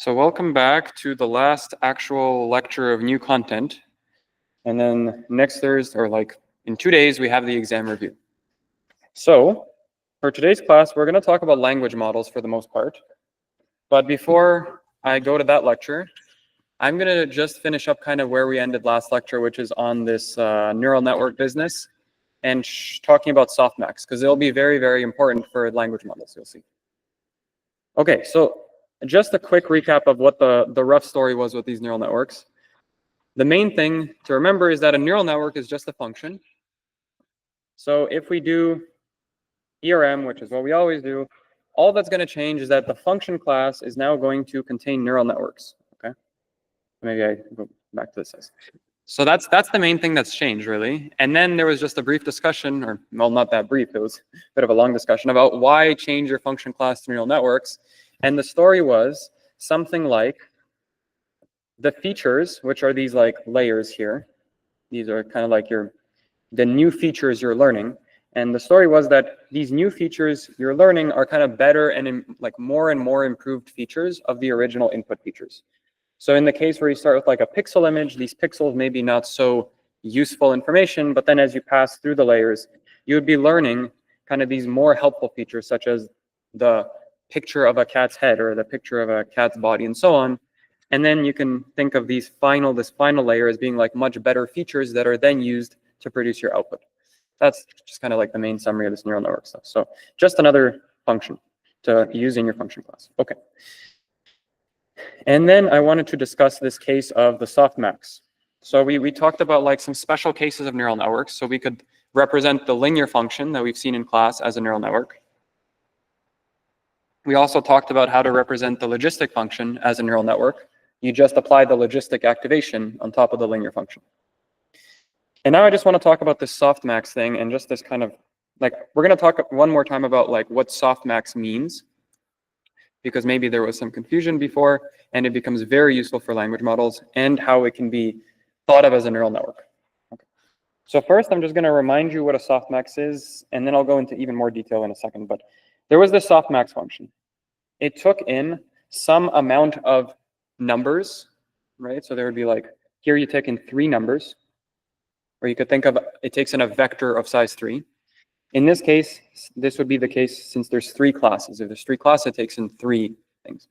So welcome back to the last actual lecture of new content. And then next Thursday, or like in 2 days, we have the exam review. So for today's class, we're going to talk about language models for the most part. But before I go to that lecture, I'm going to just finish up kind of where we ended last lecture, which is on this neural network business and talking about softmax, because it'll be very, very important for language models, you'll see. Okay, so just a quick recap of what the rough story was with these neural networks. The main thing to remember is that a neural network is just a function. So if we do ERM, which is what we always do, all that's going to change is that the function class is now going to contain neural networks. Okay, maybe I go back to this. So that's the main thing that's changed, really. And then there was just a brief discussion, or well, not that brief, it was a bit of a long discussion about why change your function class to neural networks. And the story was something like the features, which are these like layers here. These are kind of like the new features you're learning. And the story was that these new features you're learning are kind of better and like more and more improved features of the original input features. So in the case where you start with like a pixel image, these pixels may be not so useful information, but then as you pass through the layers, you would be learning kind of these more helpful features, such as the picture of a cat's head or the picture of a cat's body and so on. And then you can think of this final layer as being like much better features that are then used to produce your output. That's just kind of like the main summary of this neural network stuff. So just another function to use in your function class. Okay. And then I wanted to discuss this case of the softmax. So we talked about like some special cases of neural networks. So we could represent the linear function that we've seen in class as a neural network. We also talked about how to represent the logistic function as a neural network. You just apply the logistic activation on top of the linear function. And now I just want to talk about this softmax thing and just this kind of, like, we're going to talk one more time about like what softmax means, because maybe there was some confusion before, and it becomes very useful for language models and how it can be thought of as a neural network. Okay. So first, I'm just going to remind you what a softmax is, and then I'll go into even more detail in a second. But there was this softmax function. It took in some amount of numbers, right? So there would be like, here you take in 3 numbers, or you could think of it takes in a vector of size 3. In this case, this would be the case since there's 3 classes. If there's 3 classes, it takes in 3 things.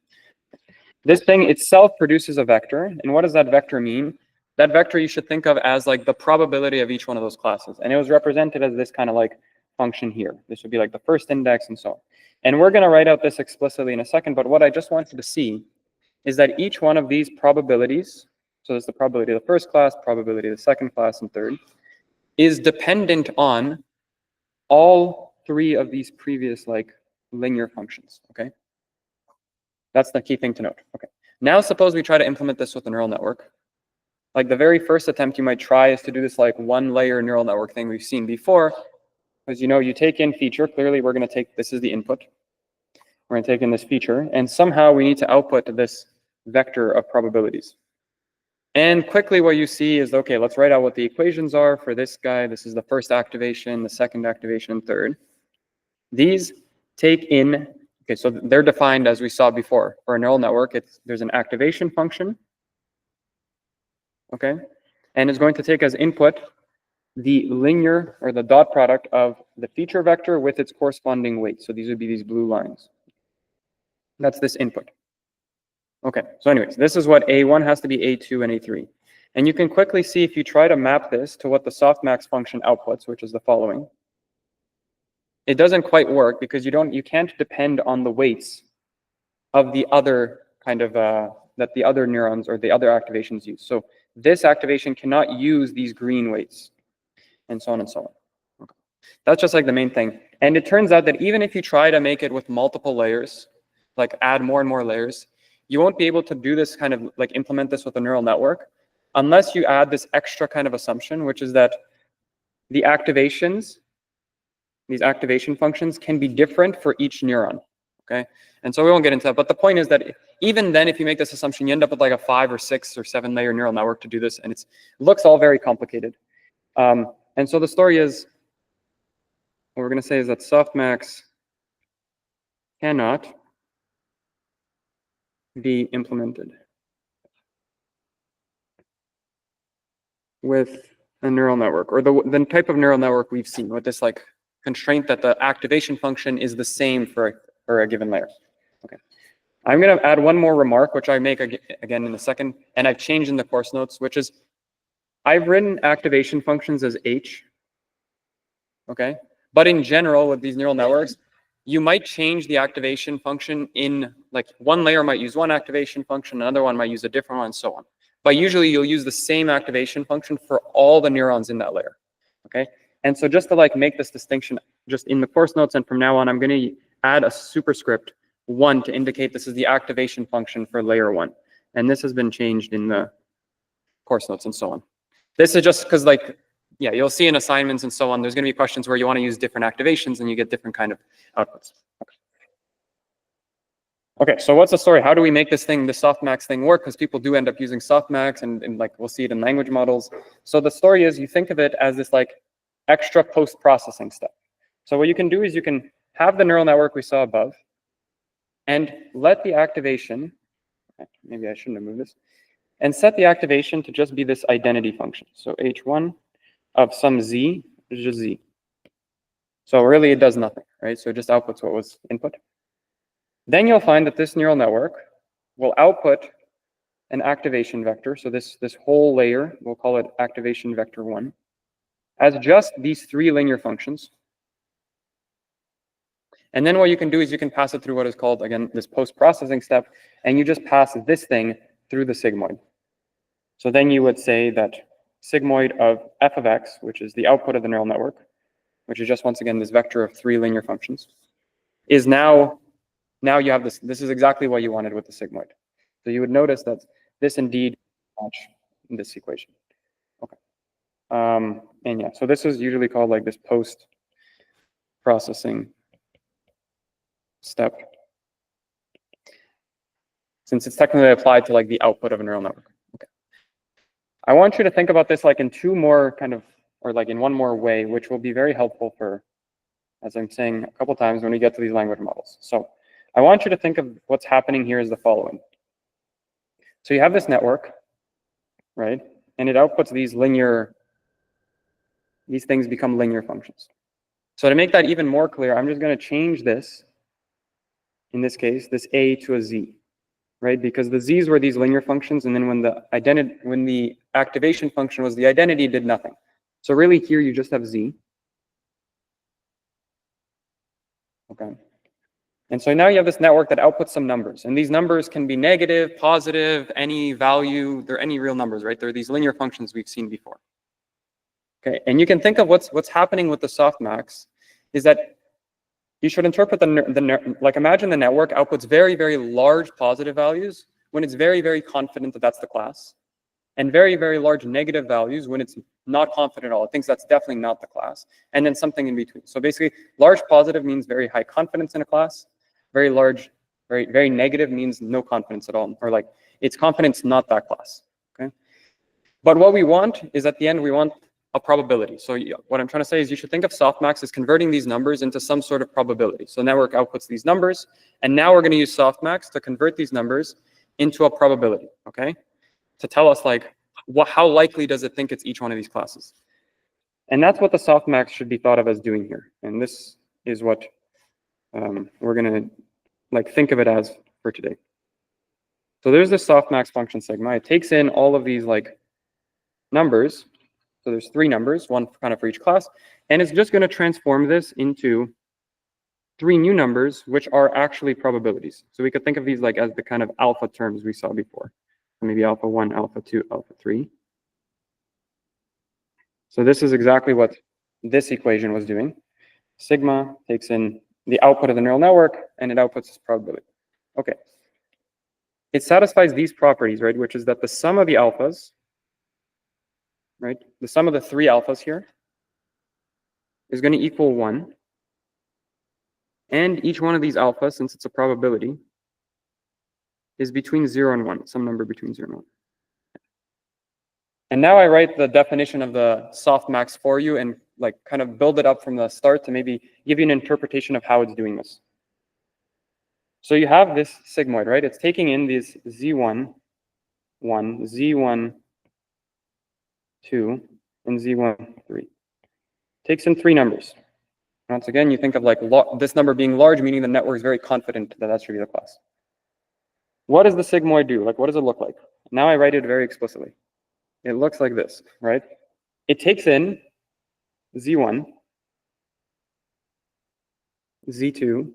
This thing itself produces a vector. And what does that vector mean? That vector you should think of as like the probability of each one of those classes. And it was represented as this kind of like function here. This would be like the first index and so on. And we're going to write out this explicitly in a second. But what I just wanted to see is that each one of these probabilities, so there's the probability of the first class, probability of the second class, and third, is dependent on all 3 of these previous like linear functions, okay? That's the key thing to note. Okay. Now suppose we try to implement this with a neural network. Like the very first attempt you might try is to do this like 1-layer neural network thing we've seen before. Because you take in feature, clearly we're going to take, this is the input. We're going to take in this feature, and somehow we need to output this vector of probabilities. And quickly what you see is, okay, let's write out what the equations are for this guy. This is the first activation, the second activation, third. These take in, okay, so they're defined as we saw before. For a neural network, there's an activation function, okay? And it's going to take as input the linear, or the dot product of the feature vector with its corresponding weight. So these would be these blue lines. That's this input. Okay, so anyways, this is what A1 has to be A2 and A3. And you can quickly see if you try to map this to what the softmax function outputs, which is the following. It doesn't quite work because you can't depend on the weights of the other kind of, that the other neurons or the other activations use. So this activation cannot use these green weights, and so on and so on. Okay. That's just like the main thing. And it turns out that even if you try to make it with multiple layers, like add more and more layers, you won't be able to do this kind of like implement this with a neural network unless you add this extra kind of assumption, which is that the activations, these activation functions can be different for each neuron, okay? And so we won't get into that, but the point is that even then, if you make this assumption, you end up with like a 5 or 6 or 7-layer neural network to do this, and it looks all very complicated. And so the story is, what we're going to say is that softmax cannot be implemented with a neural network, or the type of neural network we've seen with this like constraint that the activation function is the same for a given layer. Okay. I'm going to add one more remark, which I make again in a second, and I've changed in the course notes, which is I've written activation functions as H, okay? But in general, with these neural networks, you might change the activation function in, like, one layer might use one activation function, another one might use a different one, and so on. But usually you'll use the same activation function for all the neurons in that layer, okay? And so just to like make this distinction, just in the course notes and from now on, I'm going to add a superscript 1 to indicate this is the activation function for layer 1. And this has been changed in the course notes and so on. This is just because, like, yeah, you'll see in assignments and so on, there's going to be questions where you want to use different activations and you get different kind of outputs. Okay, so what's the story? How do we make this thing, the softmax thing work? Because people do end up using softmax, and like we'll see it in language models. So the story is you think of it as this like extra post-processing step. So what you can do is you can have the neural network we saw above and let the activation, maybe I shouldn't have moved this, and set the activation to just be this identity function. So h1 of some z is just z. So really it does nothing, right? So it just outputs what was input. Then you'll find that this neural network will output an activation vector. So this whole layer, we'll call it activation vector 1, as just these 3 linear functions. And then what you can do is you can pass it through what is called, again, this post-processing step, and you just pass this thing through the sigmoid. So then you would say that sigmoid of f of x, which is the output of the neural network, which is just, once again, this vector of 3 linear functions, is now you have this. This is exactly what you wanted with the sigmoid. So you would notice that this indeed match in this equation. Okay. And yeah, so this is usually called like this post-processing step, since it's technically applied to like the output of a neural network. Okay. I want you to think about this like in 2 more kind of, or like in 1 more way, which will be very helpful for, as I'm saying a couple times, when we get to these language models. So I want you to think of what's happening here as the following. So you have this network, right? And it outputs these things become linear functions. So to make that even more clear, I'm just going to change this, in this case, this a to a z, right? Because the z's were these linear functions, and then when the activation function was the identity, it did nothing. So really here you just have z. Okay. And so now you have this network that outputs some numbers, and these numbers can be negative, positive, any value. They're any real numbers, right? They're these linear functions we've seen before. Okay, and you can think of what's happening with the softmax is that you should interpret like imagine the network outputs very, very large positive values when it's very, very confident that that's the class, and very, very large negative values when it's not confident at all. It thinks that's definitely not the class, and then something in between. So basically, large positive means very high confidence in a class. Very large, very, very negative means no confidence at all, or like it's confidence not that class. Okay. But what we want is at the end we want a probability. So what I'm trying to say is you should think of softmax as converting these numbers into some sort of probability. So network outputs these numbers, and now we're going to use softmax to convert these numbers into a probability. Okay. To tell us like how likely does it think it's each one of these classes. And that's what the softmax should be thought of as doing here. And this is what we're going to like think of it as for today. So there's this softmax function sigma. It takes in all of these like numbers. So there's 3 numbers, 1 kind of for each class, and it's just going to transform this into 3 new numbers, which are actually probabilities. So we could think of these like as the kind of alpha terms we saw before. So maybe alpha 1, alpha 2, alpha 3. So this is exactly what this equation was doing. Sigma takes in the output of the neural network, and it outputs this probability. Okay. It satisfies these properties, right, which is that the sum of the alphas, right, the sum of the 3 alphas here is going to equal 1. And each one of these alphas, since it's a probability, is between 0 and 1, some number between 0 and 1. And now I write the definition of the softmax for you and like kind of build it up from the start to maybe give you an interpretation of how it's doing this. So you have this sigmoid, right? It's taking in these Z1, 1, Z1, 2, and Z1, 3. Takes in 3 numbers. Once again, you think of like this number being large, meaning the network is very confident that that should be the class. What does the sigmoid do? Like, what does it look like? Now I write it very explicitly. It looks like this, right? It takes in Z1, Z2,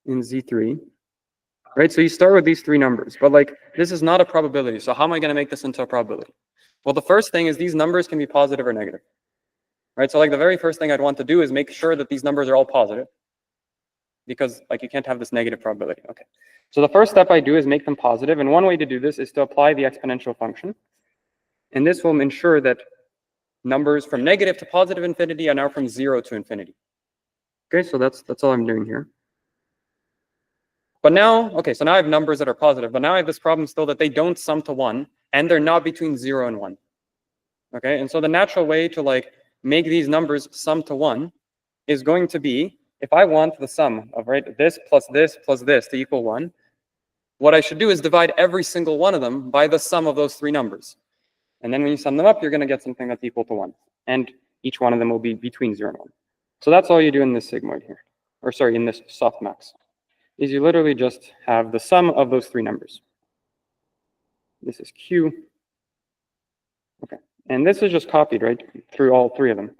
and Z3, right? So you start with these 3 numbers, but like this is not a probability. So how am I going to make this into a probability? Well, the first thing is these numbers can be positive or negative, right? So like the very first thing I'd want to do is make sure that these numbers are all positive, because like you can't have this negative probability. Okay. So the first step I do is make them positive, and one way to do this is to apply the exponential function. And this will ensure that numbers from negative to positive infinity are now from 0 to infinity. Okay, so that's all I'm doing here. But now, okay, so now I have numbers that are positive, but now I have this problem still that they don't sum to 1, and they're not between 0 and 1. Okay, and so the natural way to like make these numbers sum to 1 is going to be, if I want the sum of this plus this to equal 1, what I should do is divide every single one of them by the sum of those 3 numbers. And then when you sum them up, you're going to get something that's equal to 1. And each one of them will be between 0 and 1. So that's all you do in this sigmoid here. Or sorry, in this softmax. Is you literally just have the sum of those 3 numbers. This is Q. Okay. And this is just copied, right, through all 3 of them.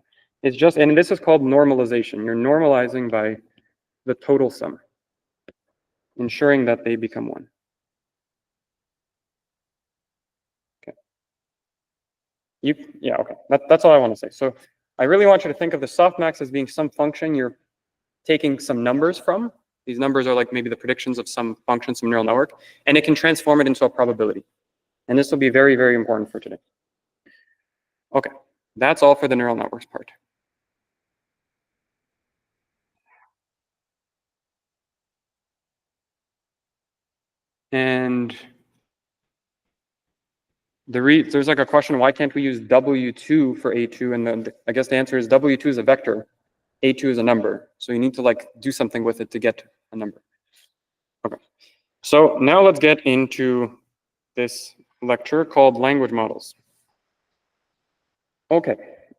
It's just, and this is called normalization. You're normalizing by the total sum, ensuring that they become 1. Okay. Yeah, okay. That's all I want to say. So I really want you to think of the softmax as being some function you're taking some numbers from. These numbers are like maybe the predictions of some function, some neural network, and it can transform it into a probability. And this will be very, very important for today. Okay, that's all for the neural networks part. And there's like a question, why can't we use W2 for A2? And then I guess the answer is W2 is a vector, A2 is a number. So you need to like do something with it to get a number. Okay, so now let's get into this lecture called language models. Okay,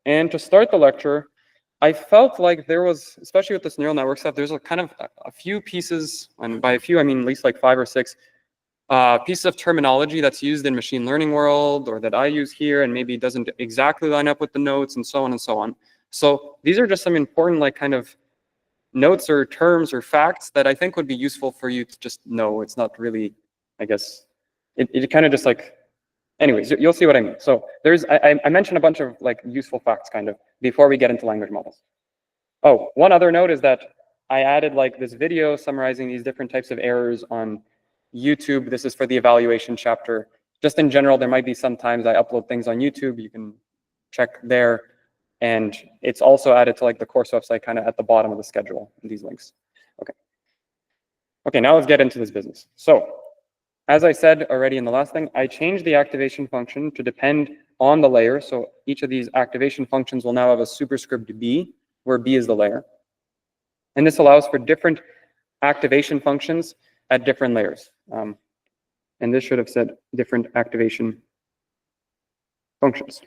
and to start the lecture, I felt like there was, especially with this neural network stuff, there's a kind of a few pieces, and by a few I mean at least like 5 or 6 pieces of terminology that's used in machine learning world, or that I use here, and maybe doesn't exactly line up with the notes, and so on and so on. So these are just some important like kind of notes or terms or facts that I think would be useful for you to just know. It's not really, I guess, it kind of just like, anyways, you'll see what I mean. So there's, I mentioned a bunch of like useful facts kind of before we get into language models. Oh, one other note is that I added like this video summarizing these different types of errors on YouTube. This is for the evaluation chapter. Just in general, there might be sometimes I upload things on YouTube. You can check there. And it's also added to like the course website kind of at the bottom of the schedule, these links. Okay. Okay, now let's get into this business. So as I said already in the last thing, I changed the activation function to depend on the layer. So each of these activation functions will now have a superscript B, where B is the layer. And this allows for different activation functions at different layers. And this should have said different activation functions.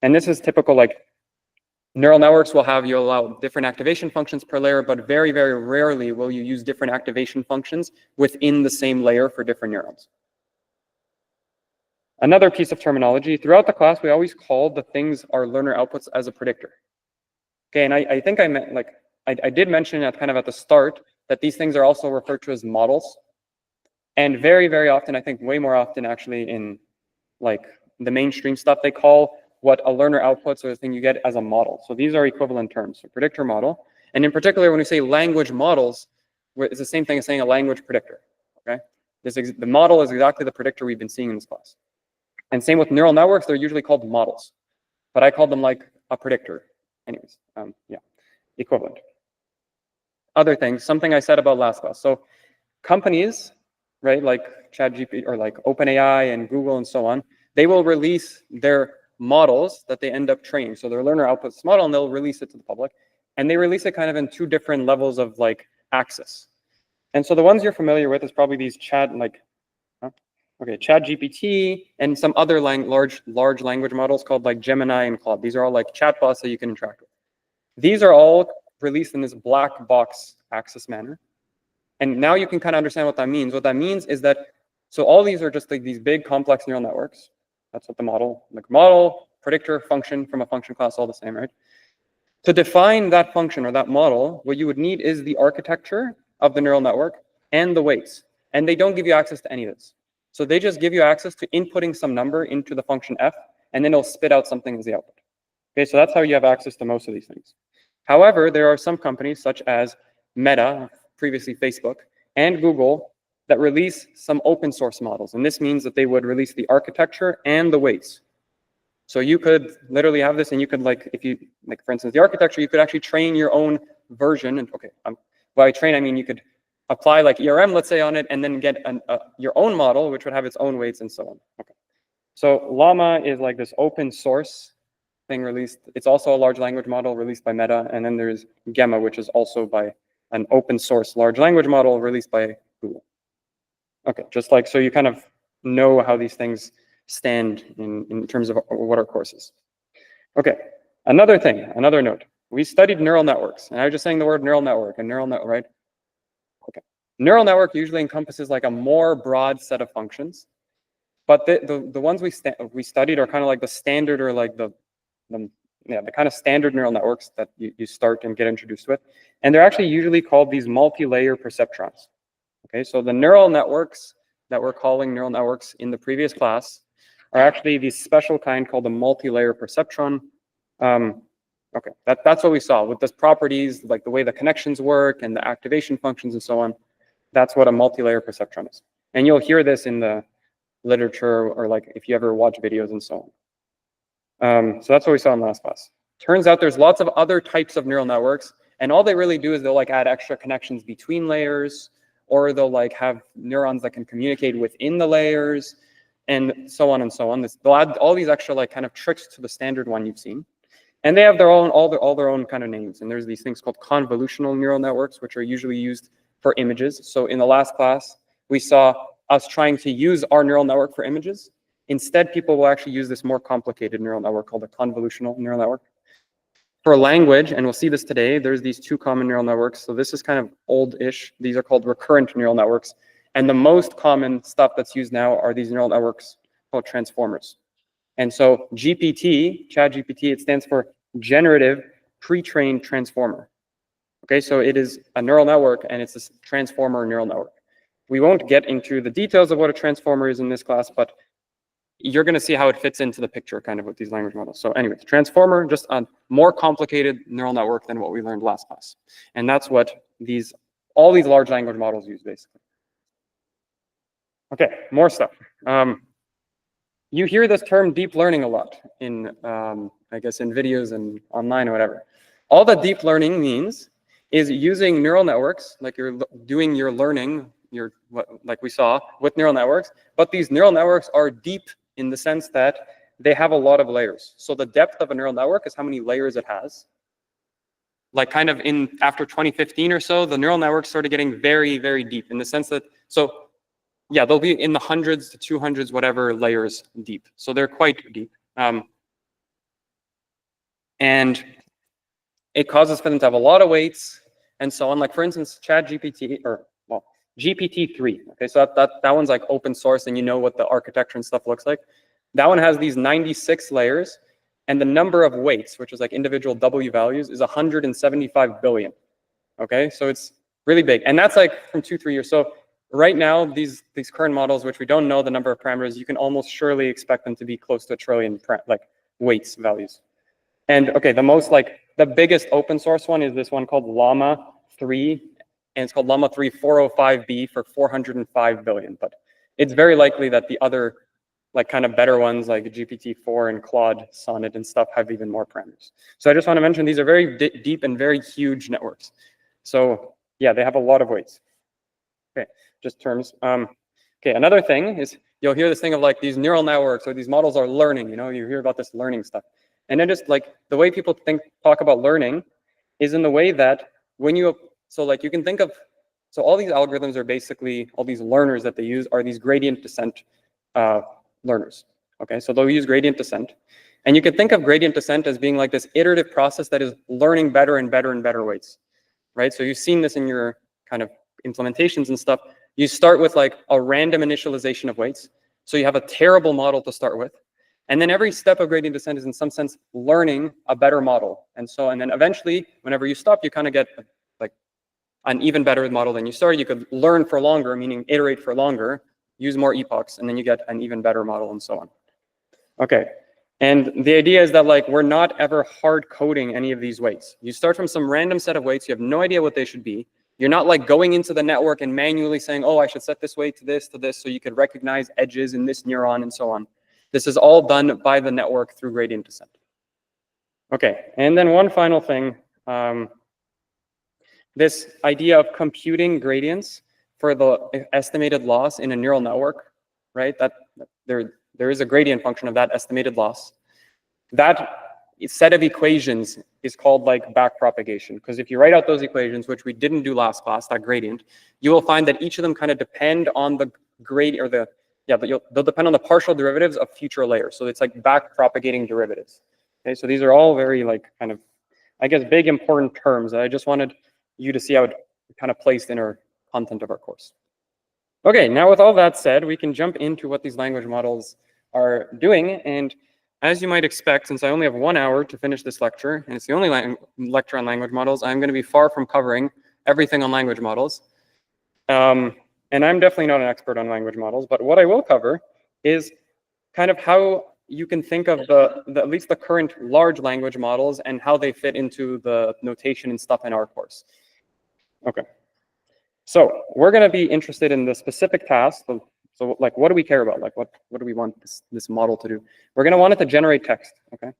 And this is typical, like neural networks will have you allow different activation functions per layer, but very, very rarely will you use different activation functions within the same layer for different neurons. Another piece of terminology, throughout the class, we always call the things our learner outputs as a predictor. Okay, and I think I meant like, I did mention at kind of at the start that these things are also referred to as models. And very, very often, I think way more often actually in like the mainstream stuff, they call what a learner outputs or the thing you get as a model. So these are equivalent terms, so predictor model. And in particular, when we say language models, it's the same thing as saying a language predictor, okay? The model is exactly the predictor we've been seeing in this class. And same with neural networks, they're usually called models, but I call them like a predictor. Anyways, yeah, equivalent. Other things, something I said about last class. So companies, right, like ChatGPT or like OpenAI and Google and so on, they will release their models that they end up training. So their learner outputs this model and they'll release it to the public. And they release it kind of in two different levels of like access. And so the ones you're familiar with is probably these ChatGPT and some other large language models called like Gemini and Claude. These are all like chatbots that you can interact with. These are all released in this black box access manner. And now you can kind of understand what that means. What that means is that, so all these are just like these big complex neural networks. That's what the model, predictor, function from a function class, all the same, right? To define that function or that model, what you would need is the architecture of the neural network and the weights. And they don't give you access to any of this. So they just give you access to inputting some number into the function f, and then it'll spit out something as the output. Okay, so that's how you have access to most of these things. However, there are some companies such as Meta, previously Facebook, and Google that release some open source models. And this means that they would release the architecture and the weights. So you could literally have this, and you could if you, for instance, the architecture, you could actually train your own version. And okay, by train, I mean you could apply like ERM, let's say, on it, and then get your own model, which would have its own weights and so on. Okay. So Llama is like this open source thing released. It's also a large language model released by Meta. And then there's Gemma, which is also by an open source large language model released by Google. Okay, just like, so you kind of know how these things stand in terms of what our course is. Okay, another note. We studied neural networks. And I was just saying the word neural network and neural network, right? Okay. Neural network usually encompasses like a more broad set of functions. But the ones we studied are kind of like the standard, or like the kind of standard neural networks that you start and get introduced with. And they're actually usually called these multi-layer perceptrons. Okay, so the neural networks that we're calling neural networks in the previous class are actually these special kind called the multi-layer perceptron. Okay, that's what we saw with those properties, like the way the connections work and the activation functions and so on. That's what a multi-layer perceptron is. And you'll hear this in the literature, or like if you ever watch videos and so on. So that's what we saw in last class. Turns out there's lots of other types of neural networks, and all they really do is they'll like add extra connections between layers, or they'll like have neurons that can communicate within the layers, and so on and so on. They'll add all these extra like kind of tricks to the standard one you've seen. And they have their own, all their own kind of names. And there's these things called convolutional neural networks, which are usually used for images. So in the last class, we saw us trying to use our neural network for images. Instead, people will actually use this more complicated neural network called a convolutional neural network. For language, and we'll see this today, there's these two common neural networks. So this is kind of old-ish. These are called recurrent neural networks. And the most common stuff that's used now are these neural networks called transformers. And so GPT, ChatGPT, it stands for Generative Pre-trained Transformer. Okay, so it is a neural network, and it's a transformer neural network. We won't get into the details of what a transformer is in this class, but you're going to see how it fits into the picture kind of with these language models. So anyways, transformer, just a more complicated neural network than what we learned last class. And that's what all these large language models use, basically. Okay, more stuff. You hear this term deep learning a lot in, I guess, in videos and online or whatever. All that deep learning means is using neural networks, like you're doing your learning, like we saw with neural networks, but these neural networks are deep in the sense that they have a lot of layers. So the depth of a neural network is how many layers it has. Like kind of after 2015 or so, the neural networks started getting very, very deep in the sense that, so yeah, they'll be in the hundreds to 200s, whatever layers deep. So they're quite deep. And it causes for them to have a lot of weights and so on. Like for instance, ChatGPT, or well, GPT-3. Okay, so that one's like open source, and you know what the architecture and stuff looks like. That one has these 96 layers, and the number of weights, which is like individual W values, is 175 billion. Okay, so it's really big, and that's like from 2-3 years. So right now, these current models, which we don't know the number of parameters, you can almost surely expect them to be close to 1 trillion like weights values. And okay, the biggest open source one is this one called Llama 3, and it's called Llama 3 405B for 405 billion. But it's very likely that the other like kind of better ones like GPT-4 and Claude, Sonnet and stuff have even more parameters. So I just want to mention these are very deep and very huge networks. So yeah, they have a lot of weights. Okay, just terms. Okay, another thing is you'll hear this thing of like these neural networks or these models are learning, you know, you hear about this learning stuff. And then just like the way people talk about learning is in the way that when you, so like you can think of, so all these algorithms are basically, all these learners that they use are these gradient descent learners. Okay, so they'll use gradient descent. And you can think of gradient descent as being like this iterative process that is learning better and better and better weights, right? So you've seen this in your kind of implementations and stuff. You start with like a random initialization of weights. So you have a terrible model to start with. And then every step of gradient descent is in some sense learning a better model. And then eventually, whenever you stop, you kind of get like an even better model than you started. You could learn for longer, meaning iterate for longer, use more epochs, and then you get an even better model and so on. Okay. And the idea is that like we're not ever hard coding any of these weights. You start from some random set of weights. You have no idea what they should be. You're not like going into the network and manually saying, oh, I should set this weight to this, so you could recognize edges in this neuron and so on. This is all done by the network through gradient descent. Okay, and then one final thing. This idea of computing gradients for the estimated loss in a neural network, right? That there is a gradient function of that estimated loss. That set of equations is called like backpropagation, because if you write out those equations, which we didn't do last class, that gradient, you will find that each of them kind of depend on the gradient, or they'll depend on the partial derivatives of future layers. So it's like backpropagating derivatives. Okay, so these are all very like kind of, I guess, big important terms that I just wanted you to see how it kind of placed in our content of our course. Okay, now with all that said, we can jump into what these language models are doing. And as you might expect, since I only have 1 hour to finish this lecture, and it's the only lecture on language models, I'm going to be far from covering everything on language models. And I'm definitely not an expert on language models, but what I will cover is kind of how you can think of at least the current large language models and how they fit into the notation and stuff in our course. Okay. So we're going to be interested in the specific task. So like, what do we care about? Like, what do we want this model to do? We're going to want it to generate text, okay?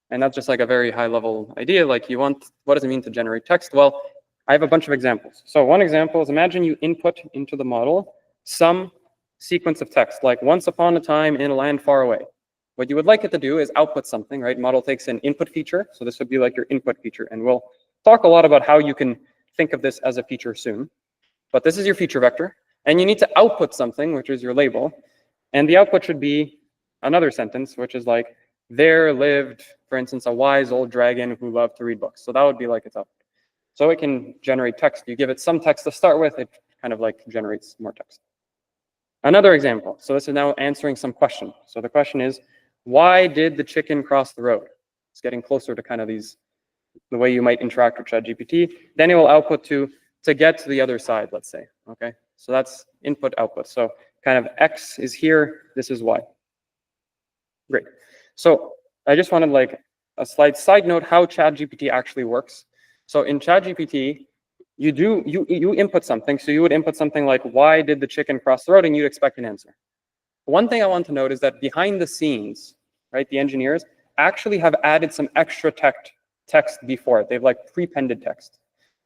And that's just like a very high level idea. Like what does it mean to generate text? Well, I have a bunch of examples. So one example is, imagine you input into the model some sequence of text, like once upon a time in a land far away. What you would like it to do is output something, right? Model takes an input feature. So this would be like your input feature. And we'll talk a lot about how you can think of this as a feature soon. But this is your feature vector. And you need to output something, which is your label. And the output should be another sentence, which is like, there lived, for instance, a wise old dragon who loved to read books. So that would be like its output. So it can generate text. You give it some text to start with, it kind of like generates more text. Another example. So this is now answering some question. So the question is, why did the chicken cross the road? It's getting closer to kind of the way you might interact with ChatGPT. Then it will output to get to the other side, let's say, okay? So that's input output. So kind of X is here, this is Y. Great. So I just wanted like a side note how ChatGPT actually works. So in ChatGPT, you input something. So you would input something like, why did the chicken cross the road? And you'd expect an answer. One thing I want to note is that behind the scenes, right, the engineers actually have added some extra text before it. They've like prepended text.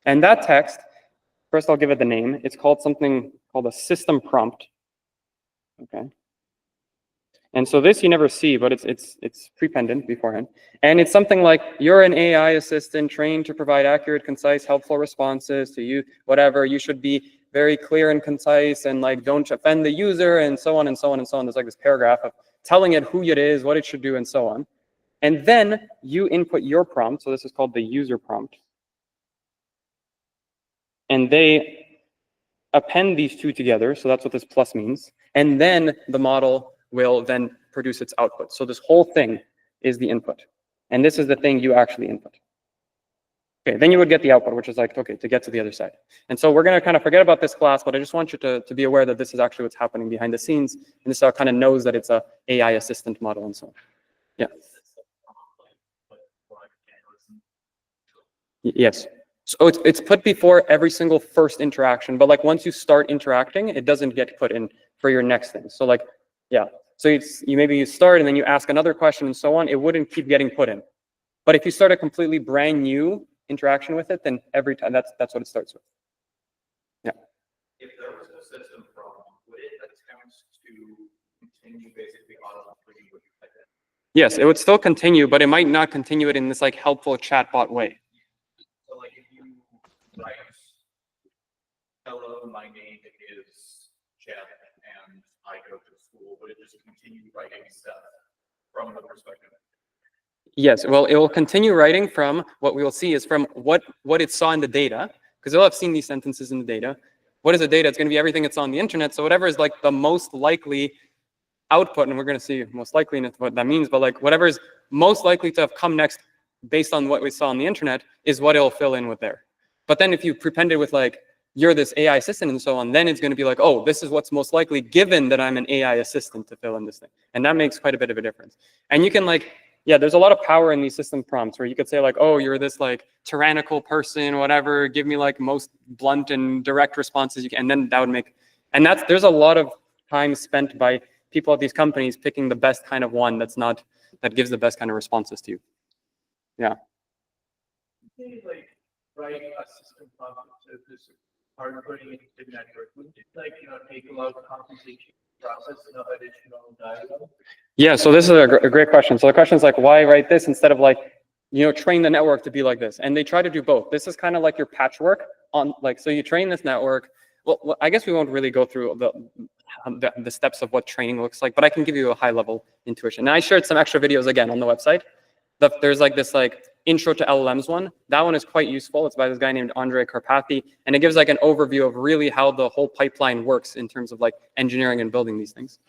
And that text, first I'll give it the name. It's called something called a system prompt. Okay. And so this you never see, but it's prepended beforehand. And it's something like, you're an AI assistant trained to provide accurate, concise, helpful responses to you, whatever. You should be very clear and concise and like don't offend the user and so on and so on and so on. There's like this paragraph of telling it who it is, what it should do, and so on. And then you input your prompt. So this is called the user prompt. And they append these two together. So that's what this plus means. And then the model will then produce its output. So this whole thing is the input. And this is the thing you actually input. Okay, then you would get the output, which is like, okay, to get to the other side. And so we're going to kind of forget about this class, but I just want you to be aware that this is actually what's happening behind the scenes. And this kind of knows that it's a AI assistant model and so on. Yeah. Yes. So it's put before every single first interaction, but like once you start interacting, it doesn't get put in for your next thing. So like, yeah. So maybe you start and then you ask another question and so on. It wouldn't keep getting put in. But if you start a completely brand new interaction with it, then every time that's what it starts with. Yeah. If there was a system problem, would it attempt to continue basically automatically what you type in. Yes, it would still continue, but it might not continue it in this like helpful chatbot way. So like if you write, hello, my name is Jeff and I go to school, would it just continue writing stuff from the perspective? Yes, well, it will continue writing from what we will see is from what it saw in the data, because it'll have seen these sentences in the data. What is the data? It's going to be everything that's on the internet. So whatever is like the most likely output, and we're going to see most likely what that means, but like whatever is most likely to have come next based on what we saw on the internet is what it'll fill in with there. But then if you prepend it with like, you're this AI assistant and so on, then it's going to be like, oh, this is what's most likely given that I'm an AI assistant to fill in this thing. And that makes quite a bit of a difference. And you can like, yeah, there's a lot of power in these system prompts where you could say like, oh, you're this like tyrannical person, whatever, give me like most blunt and direct responses you can, and then that would make, and there's a lot of time spent by people at these companies picking the best kind of one that gives the best kind of responses to you. Yeah. Like writing a system prompt to this hard coding into the network, would it like take a lot of computation process and additional dialogue? Yeah, so this is a great question. So the question is like, why write this instead of like, train the network to be like this? And they try to do both. This is kind of like your patchwork on like, so you train this network. Well, I guess we won't really go through the steps of what training looks like, but I can give you a high level intuition. And I shared some extra videos again on the website. There's like this like intro to LLMs one. That one is quite useful. It's by this guy named Andrej Karpathy. And it gives like an overview of really how the whole pipeline works in terms of like engineering and building these things.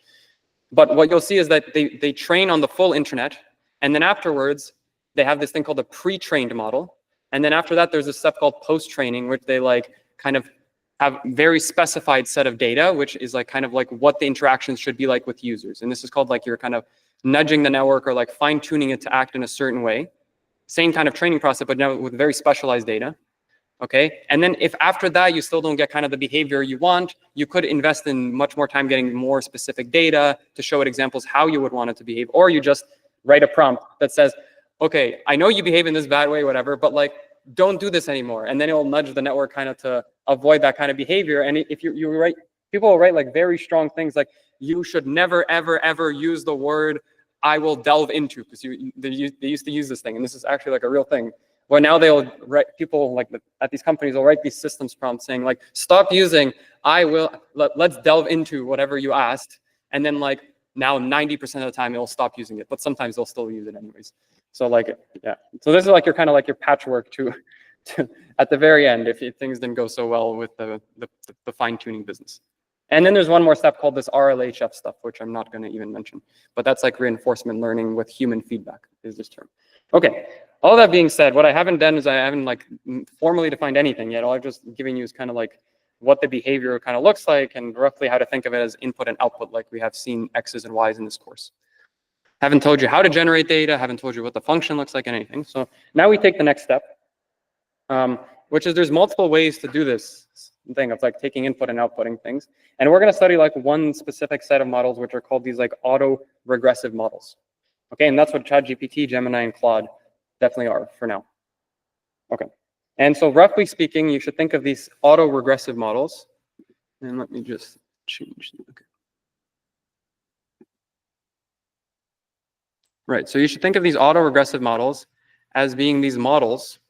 But what you'll see is that they train on the full internet. And then afterwards, they have this thing called a pre-trained model. And then after that, there's a step called post-training, which they like kind of have very specified set of data, which is like kind of like what the interactions should be like with users. And this is called like you're kind of nudging the network or like fine tuning it to act in a certain way. Same kind of training process, but now with very specialized data. Okay, and then if after that you still don't get kind of the behavior you want, you could invest in much more time getting more specific data to show it examples how you would want it to behave, or you just write a prompt that says, okay, I know you behave in this bad way, whatever, but like don't do this anymore, and then it will nudge the network kind of to avoid that kind of behavior. And if you write, people will write like very strong things like you should never ever ever use the word I will delve into, because they used to use this thing, and this is actually like a real thing. Well, now they'll write, people like at these companies will write these systems prompts saying like, stop using, let's delve into whatever you asked. And then like now 90% of the time it'll stop using it, but sometimes they'll still use it anyways. So like, yeah. So this is like your kind of like your patchwork to at the very end if things didn't go so well with the fine tuning business. And then there's one more step called this RLHF stuff, which I'm not going to even mention, but that's like reinforcement learning with human feedback is this term. Okay. All that being said, what I haven't done is I haven't like formally defined anything yet. All I've just given you is kind of like what the behavior kind of looks like and roughly how to think of it as input and output, like we have seen X's and Y's in this course. Haven't told you how to generate data, haven't told you what the function looks like and anything. So now we take the next step, which is there's multiple ways to do this thing of like taking input and outputting things. And we're going to study like one specific set of models, which are called these like auto-regressive models. Okay, and that's what ChatGPT, Gemini, and Claude definitely are for now. Okay, and so roughly speaking, you should think of these auto-regressive models. And let me just change. Okay. Right, so you should think of these auto-regressive models as being these models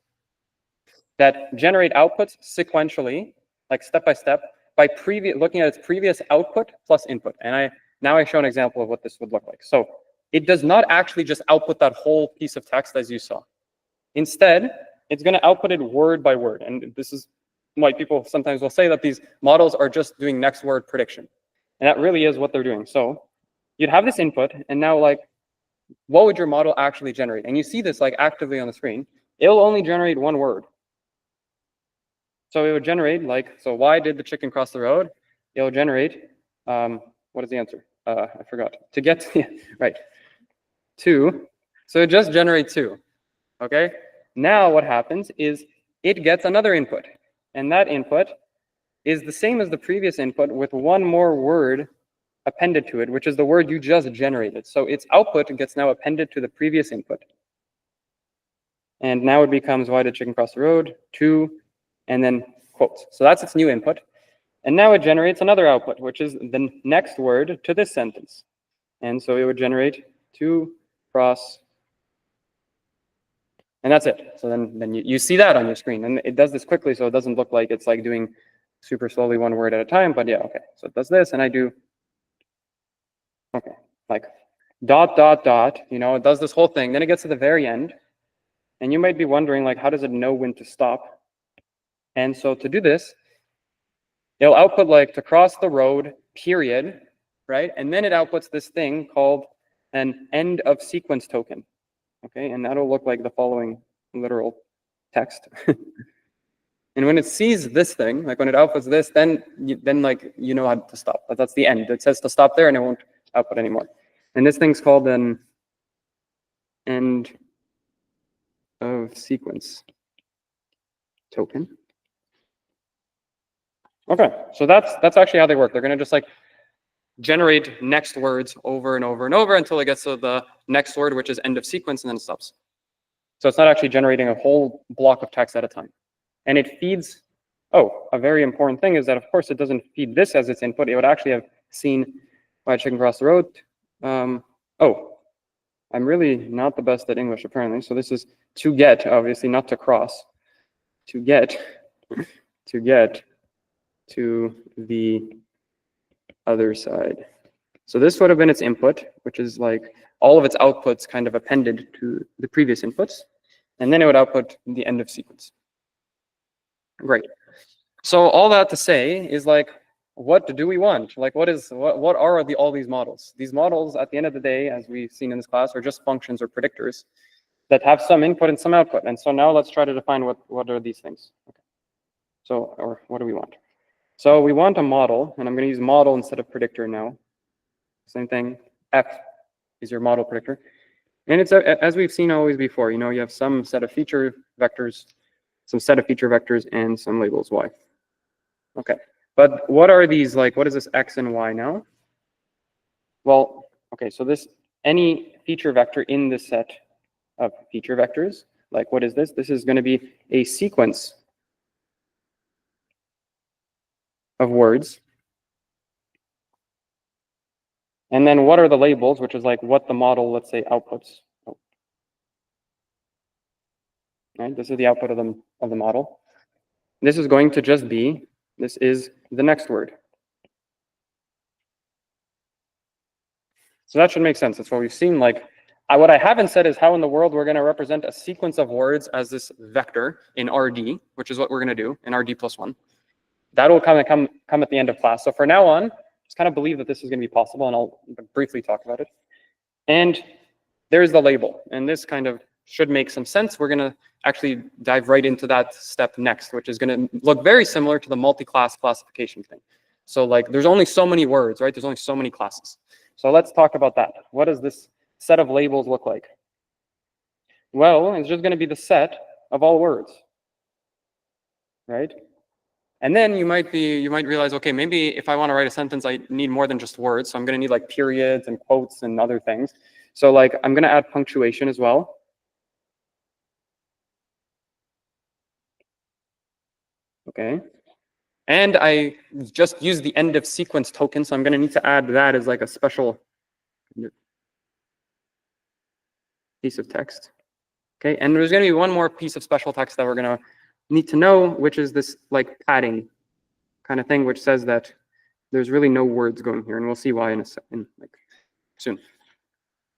that generate outputs sequentially, like step by step, by looking at its previous output plus input. And now I show an example of what this would look like. So it does not actually just output that whole piece of text as you saw. Instead, it's going to output it word by word. And this is why people sometimes will say that these models are just doing next word prediction. And that really is what they're doing. So you'd have this input, and now like, what would your model actually generate? And you see this like actively on the screen. It'll only generate one word. So it would generate like, so why did the chicken cross the road? It'll generate, what is the answer? I forgot. To get to, right, 2. So it just generates 2, okay? Now what happens is it gets another input. And that input is the same as the previous input with one more word appended to it, which is the word you just generated. So its output gets now appended to the previous input. And now it becomes, why did chicken cross the road? 2, and then quotes. So that's its new input. And now it generates another output, which is the next word to this sentence. And so it would generate 2 cross, and that's it. So then you see that on your screen, and it does this quickly, so it doesn't look like it's like doing super slowly one word at a time, but yeah, okay. So it does this, and I do, okay, like dot, dot, dot, you know, it does this whole thing. Then it gets to the very end, and you might be wondering, like, how does it know when to stop? And so to do this, it'll output like to cross the road, period, right? And then it outputs this thing called an end of sequence token, okay? And that'll look like the following literal text. And when it sees this thing, like when it outputs this, then like you know how to stop. But that's the end. It says to stop there, and it won't output anymore. And this thing's called an end of sequence token. Okay, so that's actually how they work. They're going to just like generate next words over and over and over until it gets to the next word, which is end of sequence, and then it stops. So it's not actually generating a whole block of text at a time. And it feeds, oh, a very important thing is that, of course, it doesn't feed this as its input. It would actually have seen my chicken cross the road. Oh, I'm really not the best at English, apparently. So this is to get, obviously, not to cross. To get to the other side. So this would have been its input, which is like all of its outputs kind of appended to the previous inputs. And then it would output the end of sequence. Great. So all that to say is like, what do we want? Like, what are all these models? These models, at the end of the day, as we've seen in this class, are just functions or predictors that have some input and some output. And so now let's try to define what are these things. Okay. So, or what do we want? So we want a model, and I'm going to use model instead of predictor now. Same thing. F is your model predictor. And it's as we've seen always before, you know, you have some set of feature vectors, some set of feature vectors, and some labels y. Okay, but what are these, like, what is this x and y now? Well, okay, so this, any feature vector in this set of feature vectors, like what is this? This is going to be a sequence of words. And then what are the labels, which is like what the model, let's say, outputs. Oh. Right, this is the output of the model. This is going to just be, this is the next word. So that should make sense. That's what we've seen. Like, what I haven't said is how in the world we're going to represent a sequence of words as this vector in RD, which is what we're going to do in RD plus 1. That will kind of come at the end of class. So for now on, just kind of believe that this is going to be possible, and I'll briefly talk about it. And there's the label, and this kind of should make some sense. We're going to actually dive right into that step next, which is going to look very similar to the multi-class classification thing. So like, there's only so many words, right? There's only so many classes. So let's talk about that. What does this set of labels look like? Well, it's just going to be the set of all words, right? And then you might realize, okay, maybe if I want to write a sentence, I need more than just words. So I'm going to need like periods and quotes and other things. So like, I'm going to add punctuation as well. Okay. And I just use the end of sequence token, so I'm going to need to add that as like a special piece of text. Okay, and there's going to be one more piece of special text that we're going to need to know, which is this like padding kind of thing, which says that there's really no words going here, and we'll see why in like soon.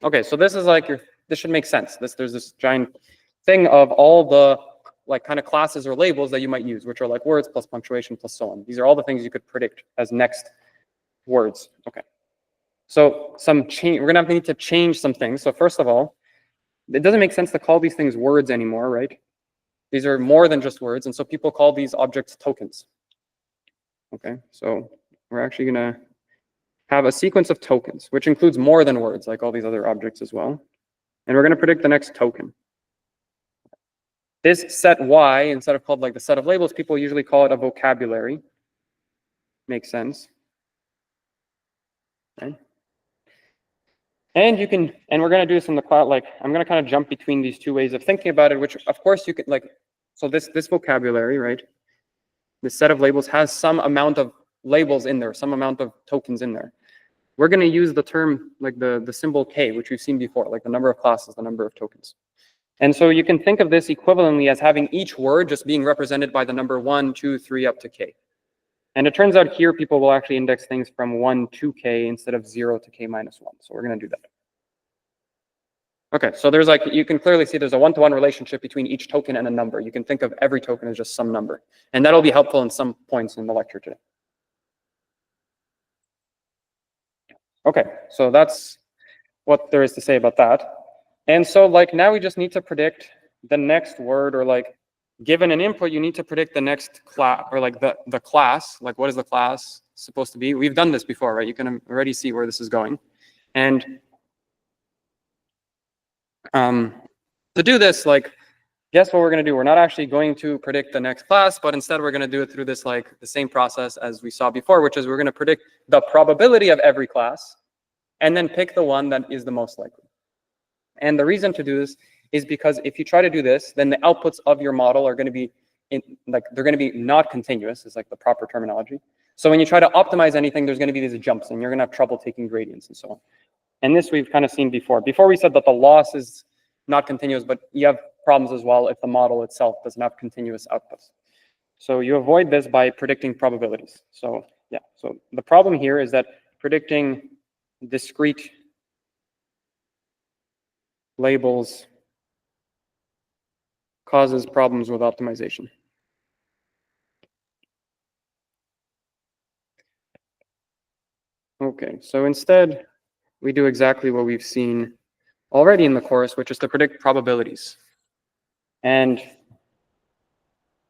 Okay, so this is like this should make sense. There's this giant thing of all the like kind of classes or labels that you might use, which are like words plus punctuation plus so on. These are all the things you could predict as next words. Okay. So we're gonna need to change some things. So first of all, it doesn't make sense to call these things words anymore, right? These are more than just words, and so people call these objects tokens. Okay, so we're actually gonna have a sequence of tokens, which includes more than words, like all these other objects as well. And we're gonna predict the next token. This set y, instead of called like the set of labels, people usually call it a vocabulary. Makes sense. Okay. And we're going to do this in the cloud, like, I'm going to kind of jump between these two ways of thinking about it, which of course you could like, so this vocabulary, right? This set of labels has some amount of labels in there, some amount of tokens in there. we're going to use the term, like the symbol k, which we've seen before, like the number of classes, the number of tokens. And so you can think of this equivalently as having each word just being represented by the number 1, 2, 3 up to k. And it turns out here people will actually index things from 1 to k instead of 0 to k minus 1. So we're going to do that. Okay, so there's like, you can clearly see there's a one-to-one relationship between each token and a number. You can think of every token as just some number. And that'll be helpful in some points in the lecture today. Okay, so that's what there is to say about that. And so like now we just need to predict the next word, or like given an input, you need to predict the next class, or like the class, like what is the class supposed to be? We've done this before, right? You can already see where this is going. And to do this, like, guess what we're going to do? We're not actually going to predict the next class, but instead we're going to do it through this, like the same process as we saw before, which is we're going to predict the probability of every class and then pick the one that is the most likely. And the reason to do this is because if you try to do this, then the outputs of your model are going to be they're going to be not continuous, is like the proper terminology. So when you try to optimize anything, there's going to be these jumps and you're going to have trouble taking gradients and so on. And this we've kind of seen before. Before we said that the loss is not continuous, but you have problems as well if the model itself doesn't have continuous outputs. So you avoid this by predicting probabilities. So yeah, so the problem here is that predicting discrete labels causes problems with optimization. Okay, so instead, we do exactly what we've seen already in the course, which is to predict probabilities. And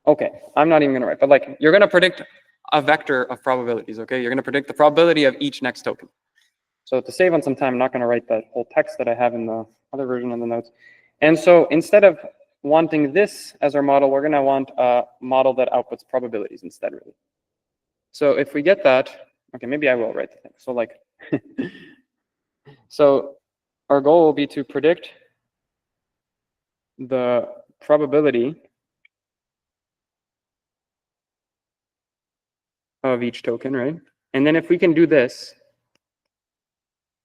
okay, I'm not even going to write, but like you're going to predict a vector of probabilities, okay? You're going to predict the probability of each next token. So to save on some time, I'm not going to write that whole text that I have in the other version of the notes. And so instead of wanting this as our model, we're going to want a model that outputs probabilities instead, really. So if we get that, okay, maybe I will write the thing. So like, so our goal will be to predict the probability of each token, right? And then if we can do this,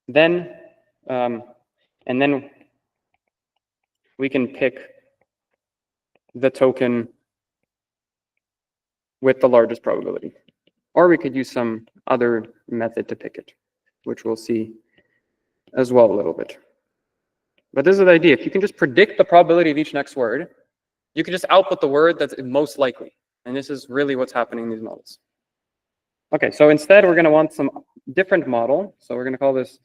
then and then we can pick the token with the largest probability. Or we could use some other method to pick it, which we'll see as well a little bit. But this is the idea. If you can just predict the probability of each next word, you can just output the word that's most likely. And this is really what's happening in these models. Okay, so instead we're going to want some different model. So we're going to call this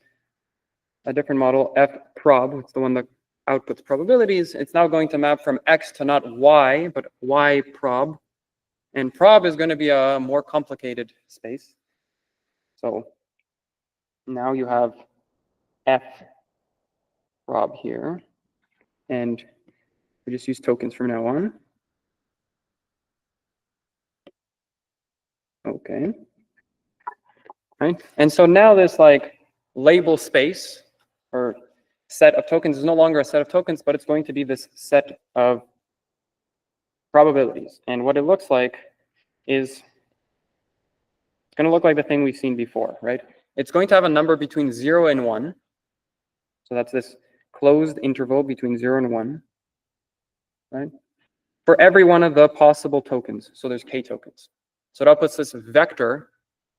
a different model, fprob. It's the one that outputs probabilities. It's now going to map from x to not y, but y prob. And prob is going to be a more complicated space. So now you have fprob here. And we just use tokens from now on. Okay. Right. And so now this like label space or set of tokens is no longer a set of tokens, but it's going to be this set of probabilities. And what it looks like is it's going to look like the thing we've seen before, right? It's going to have a number between 0 and 1. So that's this closed interval between 0 and 1, right? For every one of the possible tokens. So there's k tokens. So it outputs this vector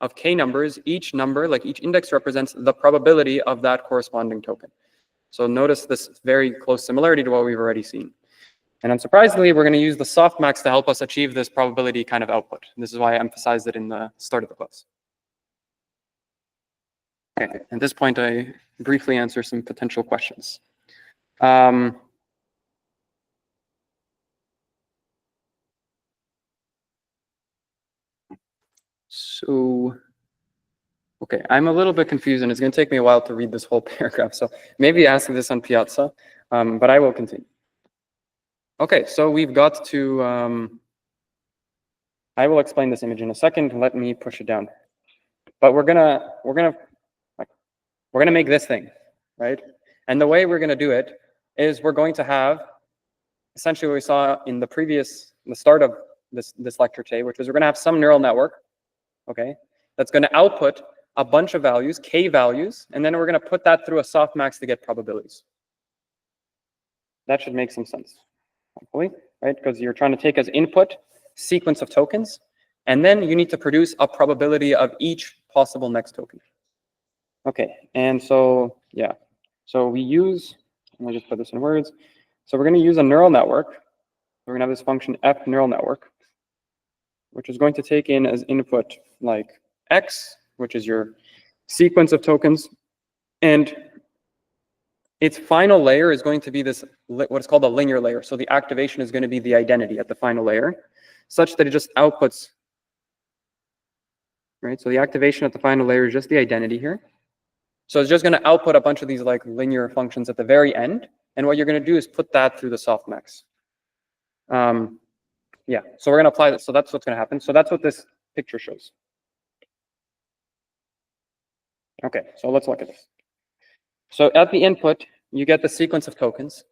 of k numbers. Each number, like each index, represents the probability of that corresponding token. So notice this very close similarity to what we've already seen. And unsurprisingly, we're going to use the softmax to help us achieve this probability kind of output. And this is why I emphasized it in the start of the class. Okay, at this point, I briefly answer some potential questions. So, okay, I'm a little bit confused, and it's going to take me a while to read this whole paragraph. So maybe ask this on Piazza, but I will continue. Okay, so we've got to, I will explain this image in a second. Let me push it down. But we're gonna make this thing, right? And the way we're gonna do it is we're going to have essentially what we saw in the start of this lecture today, which is we're gonna have some neural network, okay, that's gonna output a bunch of values, k values, and then we're going to put that through a softmax to get probabilities. That should make some sense, hopefully, right? Because you're trying to take as input sequence of tokens, and then you need to produce a probability of each possible next token. Okay, and so, yeah. So we use, let me just put this in words. So we're going to use a neural network. We're going to have this function f neural network, which is going to take in as input like x, which is your sequence of tokens, and its final layer is going to be this, what's called a linear layer. So the activation is going to be the identity at the final layer, such that it just outputs, right? So the activation at the final layer is just the identity here. So it's just going to output a bunch of these like linear functions at the very end. And what you're going to do is put that through the softmax. Yeah, so we're going to apply that. So that's what's going to happen. So that's what this picture shows. Okay, so let's look at this. So at the input, you get the sequence of tokens.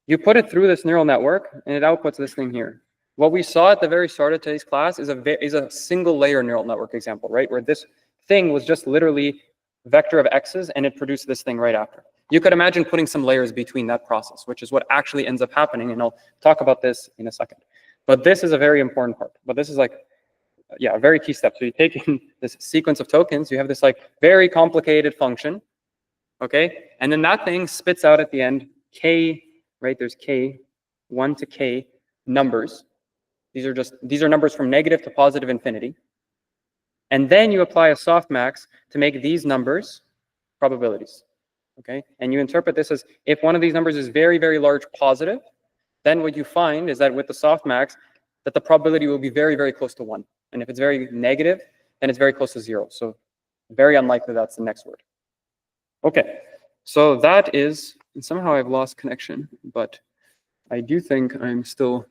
You put it through this neural network, and it outputs this thing here. What we saw at the very start of today's class is a single layer neural network example, right? Where this thing was just literally vector of x's, and it produced this thing right after. You could imagine putting some layers between that process, which is what actually ends up happening, and I'll talk about this in a second. But this is a very important part. But this is like, yeah, a very key step. So you take in this sequence of tokens, you have this like very complicated function, okay? And then that thing spits out at the end k, right? There's k, 1 to k numbers. These are numbers from negative to positive infinity. And then you apply a softmax to make these numbers probabilities, okay? And you interpret this as if one of these numbers is very, very large positive, then what you find is that with the softmax, that the probability will be very, very close to 1. And if it's very negative, then it's very close to 0. So very unlikely that's the next word. Okay, so that is, and somehow I've lost connection, but I do think I'm still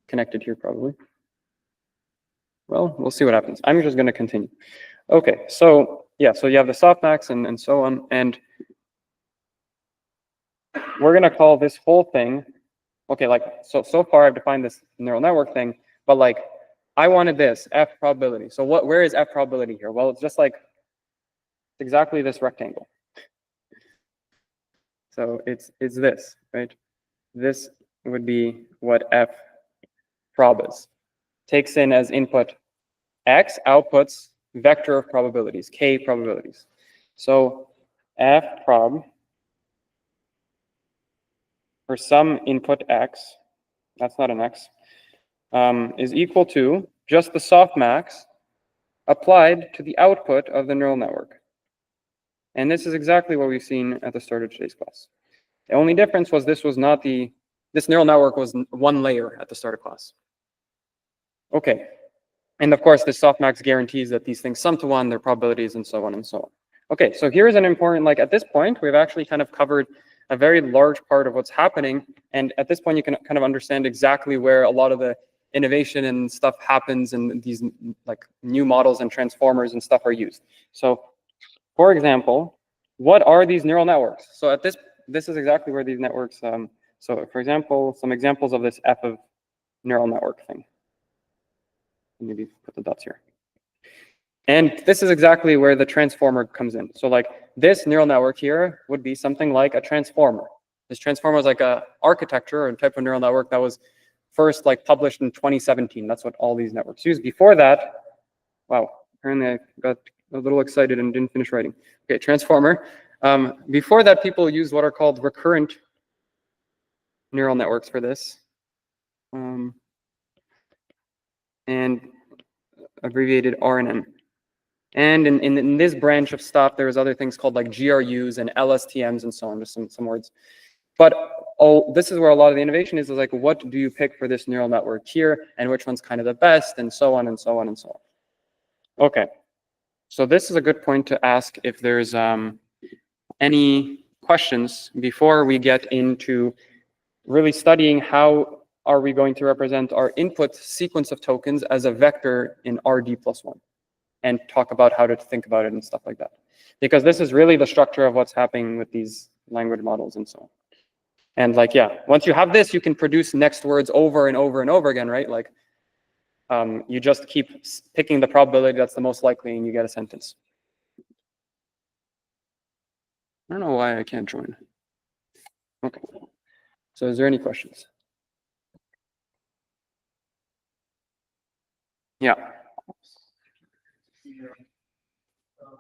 connected here probably. Well, we'll see what happens. I'm just going to continue. Okay, so yeah, so you have the softmax and so on, and we're going to call this whole thing, okay, like, so far I've defined this neural network thing, but like, I wanted this, f probability. So where is f probability here? Well, it's just like, exactly this rectangle. So it's this, right? This would be what f prob is. Takes in as input x, outputs vector of probabilities, k probabilities. So f prob for some input x, that's not an x, is equal to just the softmax applied to the output of the neural network. And this is exactly what we've seen at the start of today's class. The only difference was this neural network was one layer at the start of class. Okay, and of course, this softmax guarantees that these things sum to 1, their probabilities, and so on and so on. Okay, so here's an important, like at this point, we've actually kind of covered a very large part of what's happening. And at this point, you can kind of understand exactly where a lot of the innovation and stuff happens and these like new models and transformers and stuff are used. So for example, what are these neural networks? So at this is exactly where these networks, so for example, some examples of this f of neural network thing. Maybe put the dots here. And this is exactly where the transformer comes in. So like this neural network here would be something like a transformer. This transformer is like a architecture or a type of neural network that was first like published in 2017. That's what all these networks use. Before that, wow, apparently I got a little excited and didn't finish writing. Okay, transformer. Before that, people used what are called recurrent neural networks for this. And abbreviated RNN. And in this branch of stuff, there's other things called like GRUs and LSTMs and so on, just some words. But this is where a lot of the innovation is like, what do you pick for this neural network here, and which one's kind of the best, and so on and so on and so on. Okay, so this is a good point to ask if there's any questions before we get into really studying how are we going to represent our input sequence of tokens as a vector in RD+1, and talk about how to think about it and stuff like that. Because this is really the structure of what's happening with these language models and so on. And like, yeah, once you have this, you can produce next words over and over and over again, right? Like, you just keep picking the probability that's the most likely and you get a sentence. I don't know why I can't join. Okay. So is there any questions? Yeah.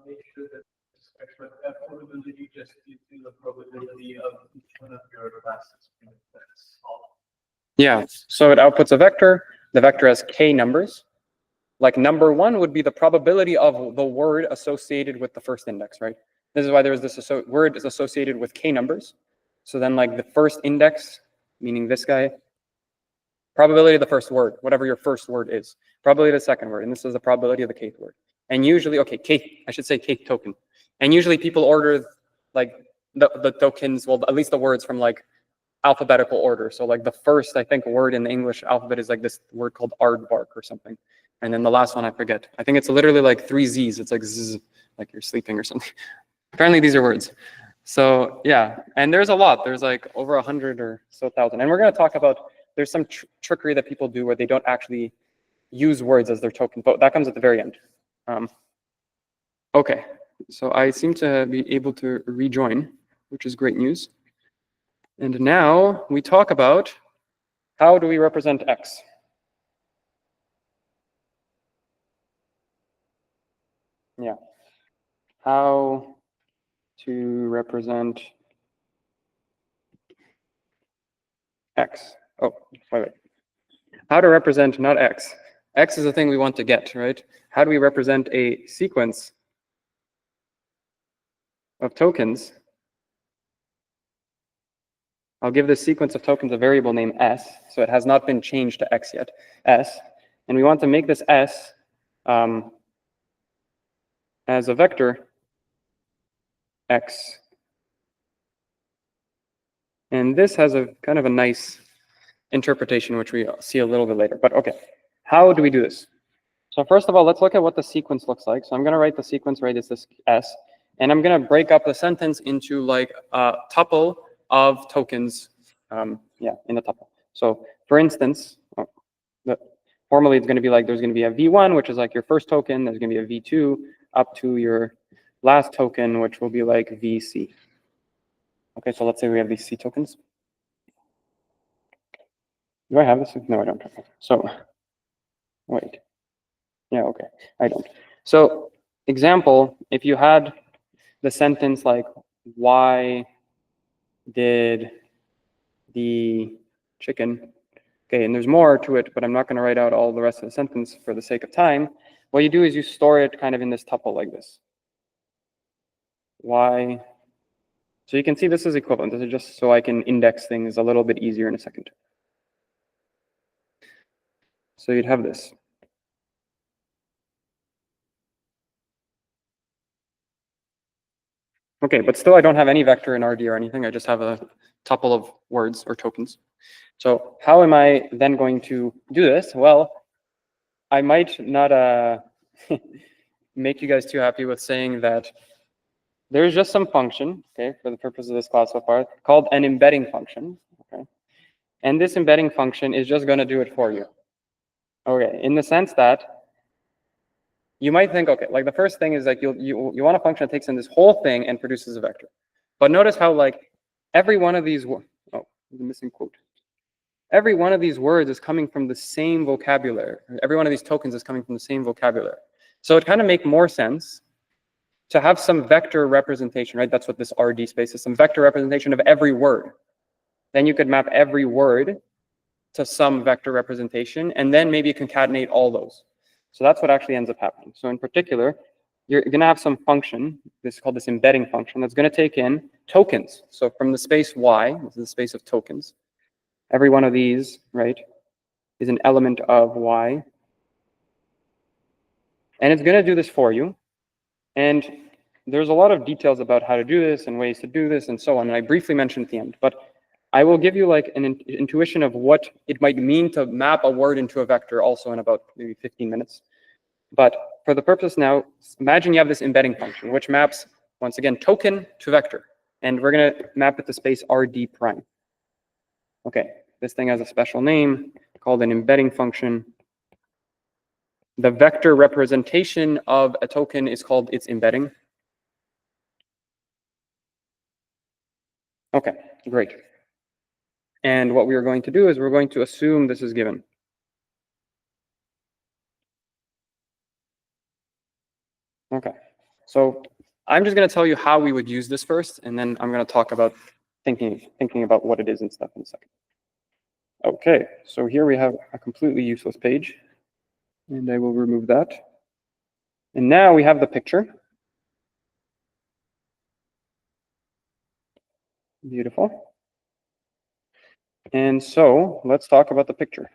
Make sure that that probability just gives you the probability of each one of your classes. That's all. Yeah. So it outputs a vector. The vector has k numbers. Like number 1 would be the probability of the word associated with the first index, right? This is why there's this word is associated with k numbers. So then like the first index, meaning this guy, probability of the first word, whatever your first word is, probability of the second word, and this is the probability of the kth word. And usually, okay, kth, I should say kth token. And usually people order like the tokens, well, at least the words from like alphabetical order. So like the first, I think, word in the English alphabet is like this word called aardvark or something. And then the last one, I forget. I think it's literally like 3 Z's. It's like zzz, like you're sleeping or something. Apparently these are words. So yeah, and there's a lot. There's like over 100 or so 1,000. And we're going to talk about, there's some trickery that people do where they don't actually use words as their token, but that comes at the very end. Okay, so I seem to be able to rejoin, which is great news. And now we talk about how do we represent X? Yeah. How to represent X. Oh, wait. How to represent not X. X is the thing we want to get, right? How do we represent a sequence of tokens? I'll give this sequence of tokens a variable named S, so it has not been changed to X yet, S. And we want to make this S as a vector X. And this has a kind of a nice interpretation, which we see a little bit later. But okay, how do we do this? So first of all, let's look at what the sequence looks like. So I'm going to write the sequence, right, as this S. And I'm going to break up the sentence into like a tuple of tokens, yeah, in a tuple. So for instance, formally it's going to be like there's going to be a V1, which is like your first token. There's going to be a V2 up to your last token, which will be like VC. Okay, so let's say we have these C tokens. Do I have this? No, I don't. So, wait. Yeah, okay, I don't. So, example, if you had the sentence like, why did the chicken, okay, and there's more to it, but I'm not going to write out all the rest of the sentence for the sake of time. What you do is you store it kind of in this tuple like this. Why? So you can see this is equivalent. This is just so I can index things a little bit easier in a second. So you'd have this. Okay, but still I don't have any vector in RD or anything. I just have a tuple of words or tokens. So how am I then going to do this? Well, I might not make you guys too happy with saying that there's just some function, okay, for the purpose of this class so far, called an embedding function, okay? And this embedding function is just going to do it for you. Okay, in the sense that you might think, okay, like the first thing is like you want a function that takes in this whole thing and produces a vector. But notice how like every one of these, oh, there's a missing quote. Every one of these words is coming from the same vocabulary. Every one of these tokens is coming from the same vocabulary. So it kind of makes more sense to have some vector representation, right? That's what this RD space is, some vector representation of every word. Then you could map every word to some vector representation, and then maybe concatenate all those. So that's what actually ends up happening. So in particular, you're going to have some function, this is called this embedding function, that's going to take in tokens. So from the space Y, this is the space of tokens, every one of these, right, is an element of Y. And it's going to do this for you. And there's a lot of details about how to do this and ways to do this and so on. And I briefly mentioned at the end, but I will give you like an intuition of what it might mean to map a word into a vector also in about maybe 15 minutes. But for the purpose now, imagine you have this embedding function, which maps, once again, token to vector. And we're going to map it to space RD prime. Okay, this thing has a special name called an embedding function. The vector representation of a token is called its embedding. Okay, great. And what we are going to do is we're going to assume this is given. Okay, so I'm just going to tell you how we would use this first, and then I'm going to talk about thinking about what it is and stuff in a second. Okay, so here we have a completely useless page, and I will remove that. And now we have the picture. Beautiful. And so let's talk about the picture.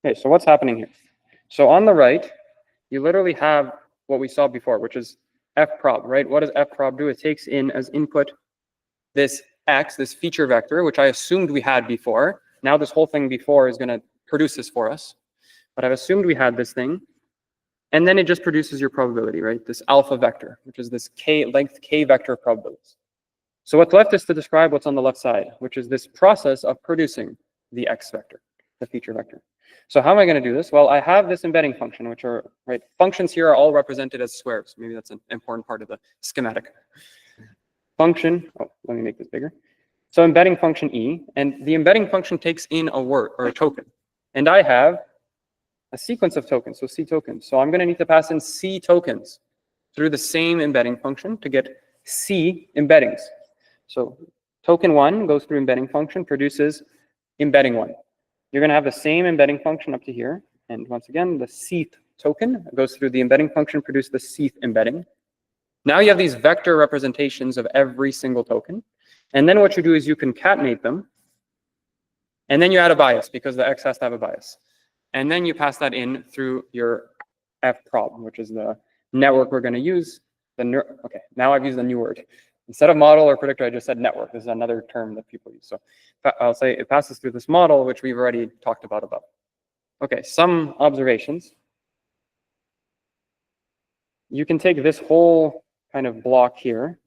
Okay, so what's happening here? So on the right, you literally have what we saw before, which is fprop, right? What does fprop do? It takes in as input this x, this feature vector, which I assumed we had before. Now this whole thing before is going to produce this for us. But I've assumed we had this thing. And then it just produces your probability, right? This alpha vector, which is this length k vector of probabilities. So what's left is to describe what's on the left side, which is this process of producing the x vector, the feature vector. So how am I going to do this? Well, I have this embedding function, which are, right, functions here are all represented as squares. Maybe that's an important part of the schematic. Function, oh, let me make this bigger. So embedding function E, and the embedding function takes in a word or a token. And I have a sequence of tokens, so C tokens. So I'm going to need to pass in C tokens through the same embedding function to get C embeddings. So token 1 goes through embedding function, produces embedding 1. You're going to have the same embedding function up to here. And once again, the Cth token goes through the embedding function, produce the Cth embedding. Now you have these vector representations of every single token. And then what you do is you concatenate them. And then you add a bias, because the x has to have a bias. And then you pass that in through your fprop, which is the network we're going to use. Okay, now I've used a new word. Instead of model or predictor, I just said network. This is another term that people use. So I'll say it passes through this model, which we've already talked about above. Okay, some observations. You can take this whole kind of block here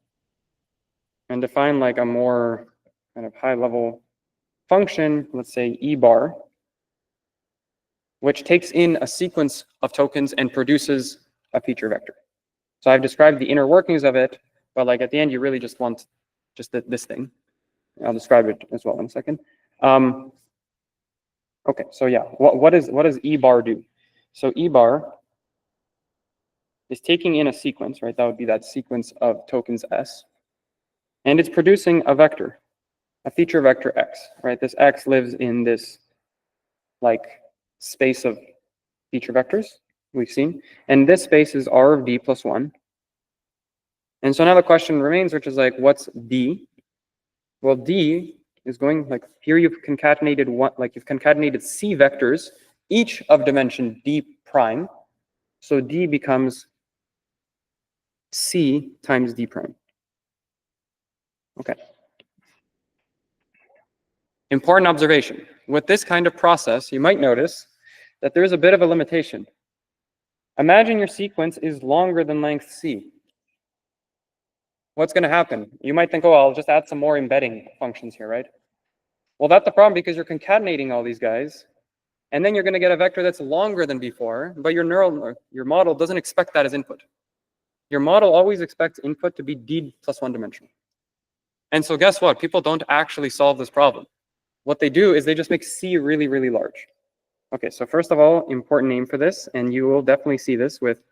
and define like a more kind of high-level function, let's say E bar, which takes in a sequence of tokens and produces a feature vector. So I've described the inner workings of it, but like at the end, you really just want just this thing. I'll describe it as well in a second. Okay, so yeah, what does E bar do? So E bar is taking in a sequence, right? That would be that sequence of tokens S. And it's producing a vector, a feature vector X, right? This X lives in this like space of feature vectors we've seen. And this space is R of D plus 1. And so now the question remains, which is like, what's D? Well, D is going like here you've concatenated you've concatenated C vectors, each of dimension D prime. So D becomes C times D prime. Okay. Important observation. With this kind of process, you might notice that there's a bit of a limitation. Imagine your sequence is longer than length C. What's going to happen? You might think, oh, I'll just add some more embedding functions here, right? Well, that's the problem because you're concatenating all these guys, and then you're going to get a vector that's longer than before, but your model doesn't expect that as input. Your model always expects input to be D plus 1 dimensional. And so guess what? People don't actually solve this problem. What they do is they just make C really, really large. Okay, so first of all, important name for this, and you will definitely see this with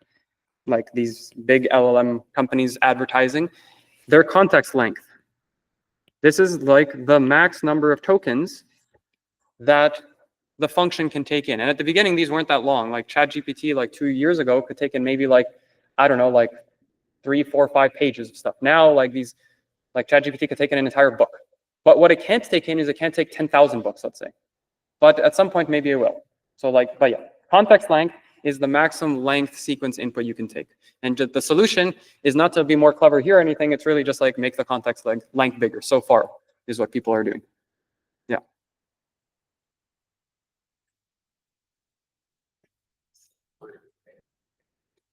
like these big LLM companies advertising, their context length. This is like the max number of tokens that the function can take in. And at the beginning, these weren't that long. Like ChatGPT, like 2 years ago, could take in maybe like, I don't know, like 3, 4, 5 pages of stuff. Now, like these, like ChatGPT could take in an entire book. But what it can't take in is it can't take 10,000 books, let's say. But at some point, maybe it will. So like, but yeah, context length is the maximum length sequence input you can take. And the solution is not to be more clever here or anything. It's really just like make the context length bigger. So far is what people are doing. Yeah.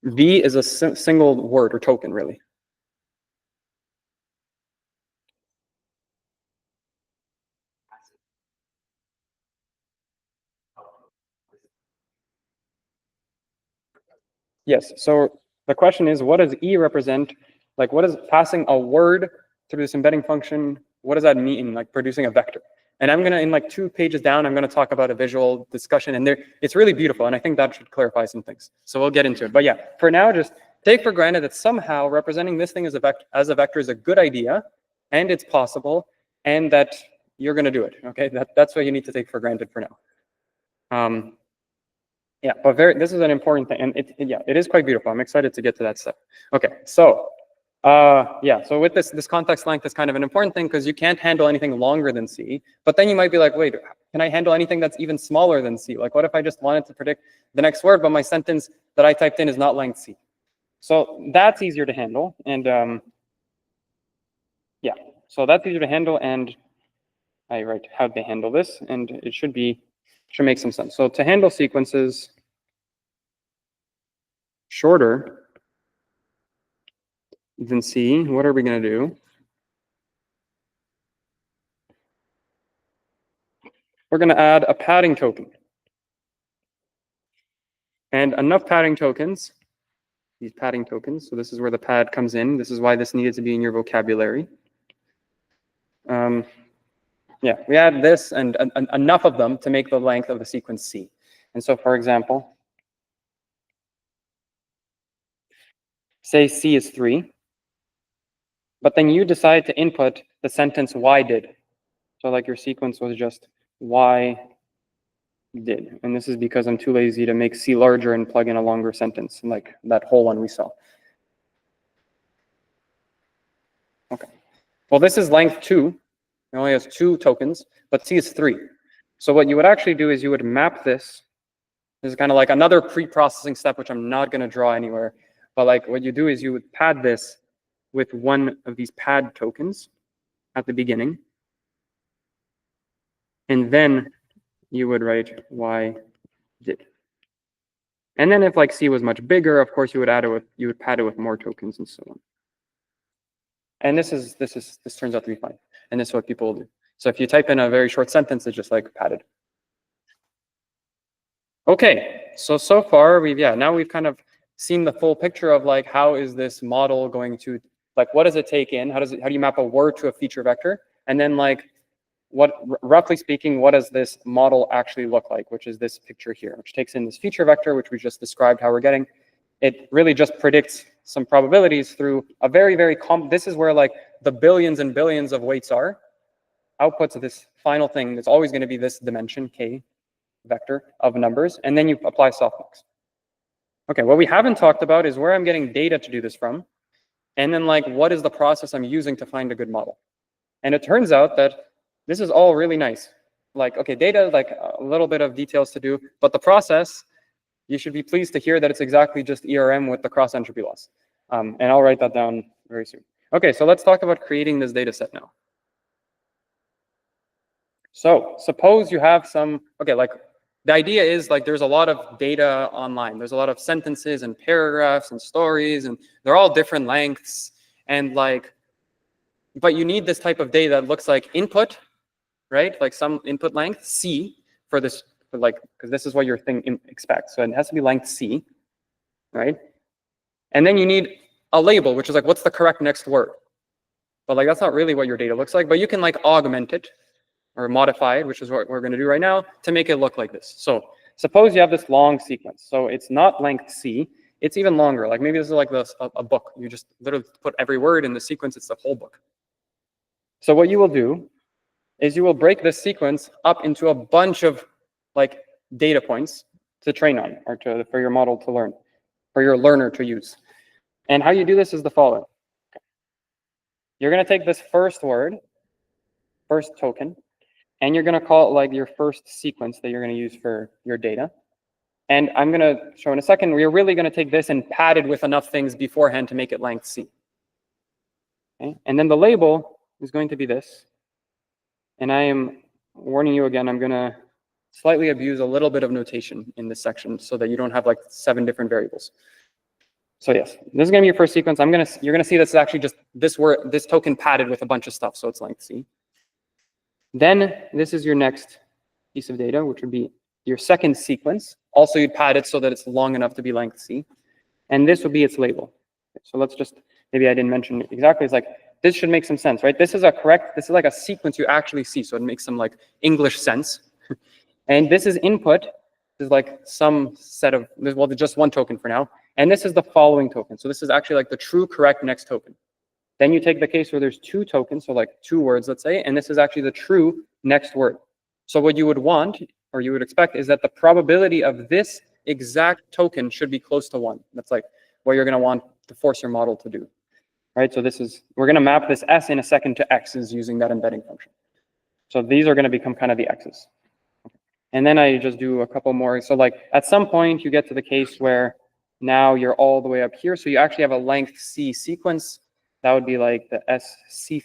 V is a single word or token, really. Yes, so the question is, what does E represent? Like, what is passing a word through this embedding function? What does that mean, like producing a vector? And I'm gonna, in like 2 pages down, I'm gonna talk about a visual discussion, and there, it's really beautiful, and I think that should clarify some things. So we'll get into it. But yeah, for now, just take for granted that somehow representing this thing as a vector is a good idea, and it's possible, and that you're gonna do it, okay? That's what you need to take for granted for now. Yeah, but this is an important thing, and it is quite beautiful. I'm excited to get to that step. Okay, so yeah, so with this context length is kind of an important thing because you can't handle anything longer than C. But then you might be like, wait, can I handle anything that's even smaller than C? Like, what if I just wanted to predict the next word, but my sentence that I typed in is not length C? So that's easier to handle, and yeah, so that's easier to handle, and I write how they handle this, and it should make some sense. So to handle sequences shorter than C, what are we going to do? We're going to add a padding token. And enough padding tokens, these padding tokens, so this is where the pad comes in. This is why this needed to be in your vocabulary. Yeah, we add this and enough of them to make the length of the sequence C. And so, for example, say C is 3, but then you decide to input the sentence Y did. So like your sequence was just Y did. And this is because I'm too lazy to make C larger and plug in a longer sentence, like that whole one we saw. Okay. Well, this is length 2. It only has 2 tokens, but C is 3. So what you would actually do is you would map this. This is kind of like another pre-processing step, which I'm not going to draw anywhere. But like what you do is you would pad this with one of these pad tokens at the beginning. And then you would write Y did. And then if like C was much bigger, of course you would pad it with more tokens and so on. And this turns out to be fine. And this is what people will do. So if you type in a very short sentence, it's just like padded. Okay, so far now we've kind of seen the full picture of like how is this model going to, like what does it take in? How do you map a word to a feature vector? And then like roughly speaking, what does this model actually look like, which is this picture here, which takes in this feature vector, which we just described how we're getting. It really just predicts some probabilities through a very, very this is where like the billions and billions of weights are. Outputs of this final thing that's always going to be this dimension, K vector of numbers, and then you apply softmax. Okay, what we haven't talked about is where I'm getting data to do this from, and then like what is the process I'm using to find a good model. And it turns out that this is all really nice. Like, okay, data, like a little bit of details to do, but the process, you should be pleased to hear that it's exactly just ERM with the cross entropy loss. And I'll write that down very soon. Okay, so let's talk about creating this data set now. So suppose you have some, okay, like the idea is like there's a lot of data online. There's a lot of sentences and paragraphs and stories, and they're all different lengths. And like, but you need this type of data that looks like input, right? Like some input length, C, for this, because this is what your thing expects. So it has to be length C, right? And then you need a label, which is like, what's the correct next word? But like, that's not really what your data looks like, but you can like augment it or modify it, which is what we're going to do right now, to make it look like this. So suppose you have this long sequence. So it's not length C, it's even longer. Like maybe this is like a book. You just literally put every word in the sequence, it's the whole book. So what you will do is you will break this sequence up into a bunch of like data points to train on, or for your model to learn, for your learner to use. And how you do this is the following. You're going to take this first word, first token, and you're going to call it like your first sequence that you're going to use for your data. And I'm going to show in a second, we're really going to take this and pad it with enough things beforehand to make it length C. Okay? And then the label is going to be this. And I am warning you again, I'm going to slightly abuse a little bit of notation in this section so that you don't have like 7 different variables. So yes, this is going to be your first sequence. You're going to see this is actually just this word, this token padded with a bunch of stuff, so it's length C. Then this is your next piece of data, which would be your second sequence. Also, you'd pad it so that it's long enough to be length C. and this would be its label. So let's just, maybe I didn't mention it exactly. It's like, this should make some sense, right? This is like a sequence you actually see. So it makes some like English sense. And this is input. This is like some set of, well, just one token for now. And this is the following token. So this is actually like the true correct next token. Then you take the case where there's two tokens, so like 2 words, let's say, and this is actually the true next word. So what you would want, or you would expect, is that the probability of this exact token should be close to 1. That's like what you're going to want to force your model to do. Right? So this is, we're going to map this S in a second to X's using that embedding function. So these are going to become kind of the X's. And then I just do a couple more. So like at some point you get to the case where now you're all the way up here. So you actually have a length C sequence. That would be like the SC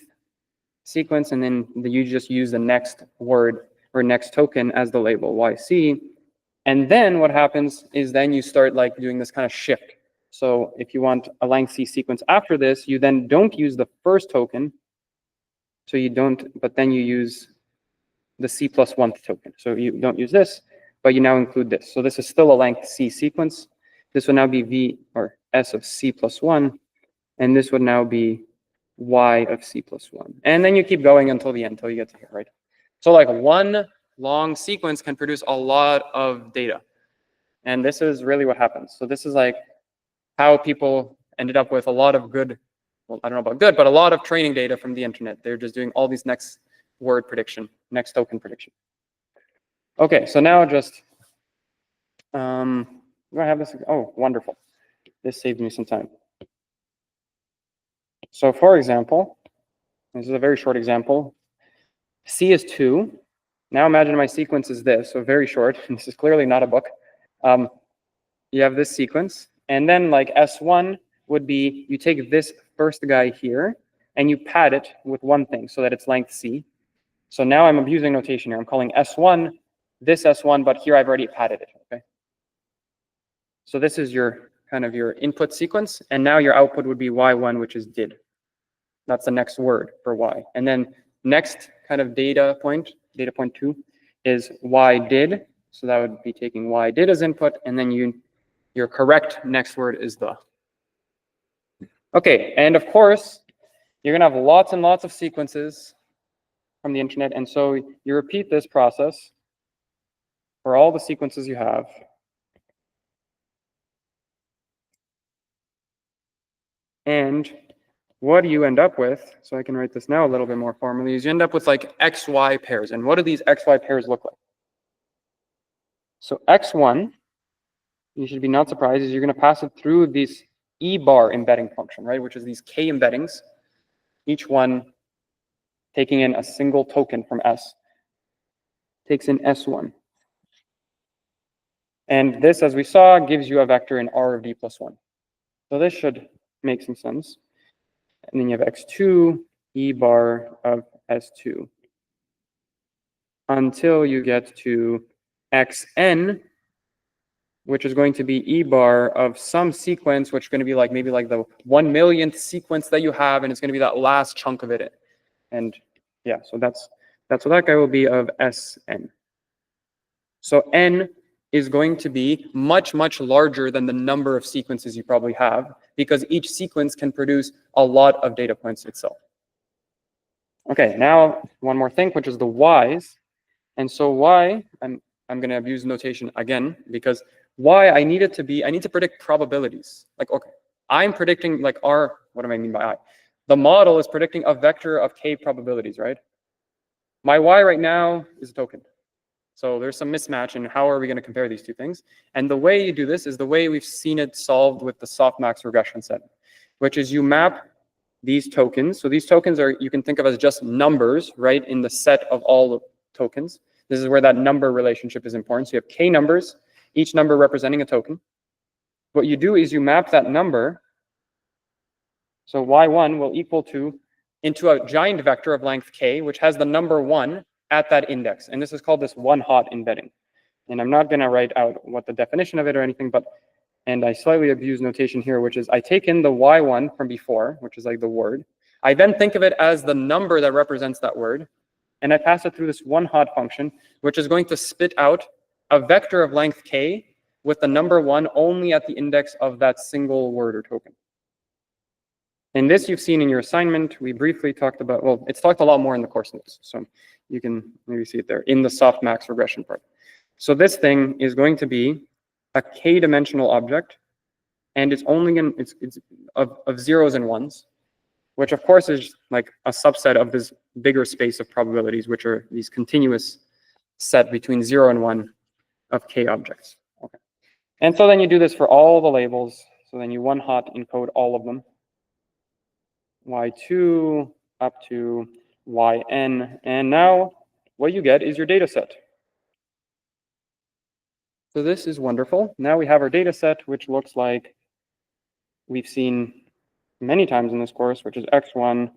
sequence. And then you just use the next word or next token as the label, YC. And then what happens is then you start like doing this kind of shift. So if you want a length C sequence after this, you then don't use the first token. So you don't, but then you use the C plus 1th token. So you don't use this, but you now include this. So this is still a length C sequence. This would now be V or S of C plus 1. And this would now be Y of C plus 1. And then you keep going until the end, until you get to here, right? So like one long sequence can produce a lot of data. And this is really what happens. So this is like how people ended up with a lot of good, well, I don't know about good, but a lot of training data from the internet. They're just doing all these next word prediction, next token prediction. Okay, so now just, do I have this? Oh, wonderful. This saved me some time. So for example, this is a very short example. C is 2. Now imagine my sequence is this, so very short. This is clearly not a book. You have this sequence. And then like S1 would be, you take this first guy here, and you pad it with one thing so that it's length C. So now I'm abusing notation here. I'm calling S1 this S1, but here I've already padded it, okay? So this is your kind of your input sequence, and now your output would be Y1, which is did. That's the next word for Y. And then next kind of data point 2, is Y did. So that would be taking Y did as input, and then your correct next word is the. Okay, and of course, you're gonna have lots and lots of sequences from the internet, and so you repeat this process for all the sequences you have. And what you end up with, so I can write this now a little bit more formally, is you end up with like XY pairs. And what do these XY pairs look like? So X1, you should be not surprised, is you're going to pass it through this E bar embedding function, right? Which is these K embeddings, each one taking in a single token from S, takes in S1. And this, as we saw, gives you a vector in R of D plus 1. So this should make some sense. And then you have X2, E bar of S2, until you get to Xn, which is going to be E bar of some sequence, which is going to be like maybe like the 1 millionth sequence that you have, and it's going to be that last chunk of it. And yeah, so that's what that guy will be of Sn. So n is going to be much, much larger than the number of sequences you probably have, because each sequence can produce a lot of data points itself. Okay, now one more thing, which is the y's. And so y, I'm going to abuse notation again, because y, I need to predict probabilities. Like, okay, I'm predicting like what do I mean by I? The model is predicting a vector of k probabilities, right? My y right now is a token. So there's some mismatch in how are we going to compare these two things. And the way you do this is the way we've seen it solved with the softmax regression set, which is you map these tokens. So these tokens you can think of as just numbers, right, in the set of all tokens. This is where that number relationship is important. So you have k numbers, each number representing a token. What you do is you map that number. So y1 will equal to into a giant vector of length k, which has the number 1 at that index. And this is called this one-hot embedding. And I'm not going to write out what the definition of it or anything, and I slightly abuse notation here, which is I take in the y1 from before, which is like the word. I then think of it as the number that represents that word. And I pass it through this one-hot function, which is going to spit out a vector of length k with the number 1 only at the index of that single word or token. And this you've seen in your assignment. We briefly talked about, well, it's talked a lot more in the course notes. So you can maybe see it there in the softmax regression part. So this thing is going to be a k-dimensional object, and it's only it's of zeros and ones, which of course is like a subset of this bigger space of probabilities, which are these continuous set between 0 and 1 of k objects. Okay. And so then you do this for all the labels. So then you one-hot encode all of them. Y2 up to yn. And now what you get is your data set. So this is wonderful. Now we have our data set, which looks like we've seen many times in this course, which is x1,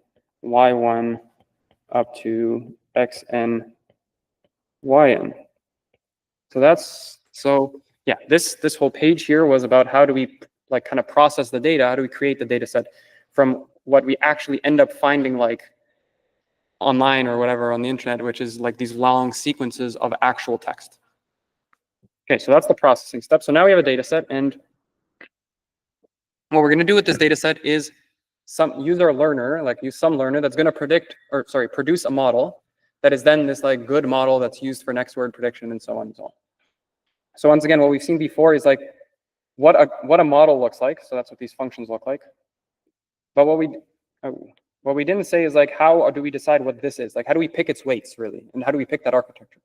y1 up to xn, yn. So yeah, this whole page here was about how do we like kind of process the data, how do we create the data set from what we actually end up finding like online or whatever on the internet, which is like these long sequences of actual text. Okay, so that's the processing step. So now we have a data set, and what we're going to do with this data set is use our learner, like use some learner that's going to produce a model that is then this like good model that's used for next word prediction and so on and so on. So once again, what we've seen before is like what a model looks like. So that's what these functions look like. But what we didn't say is like how do we decide what this is? Like how do we pick its weights really, and how do we pick that architecture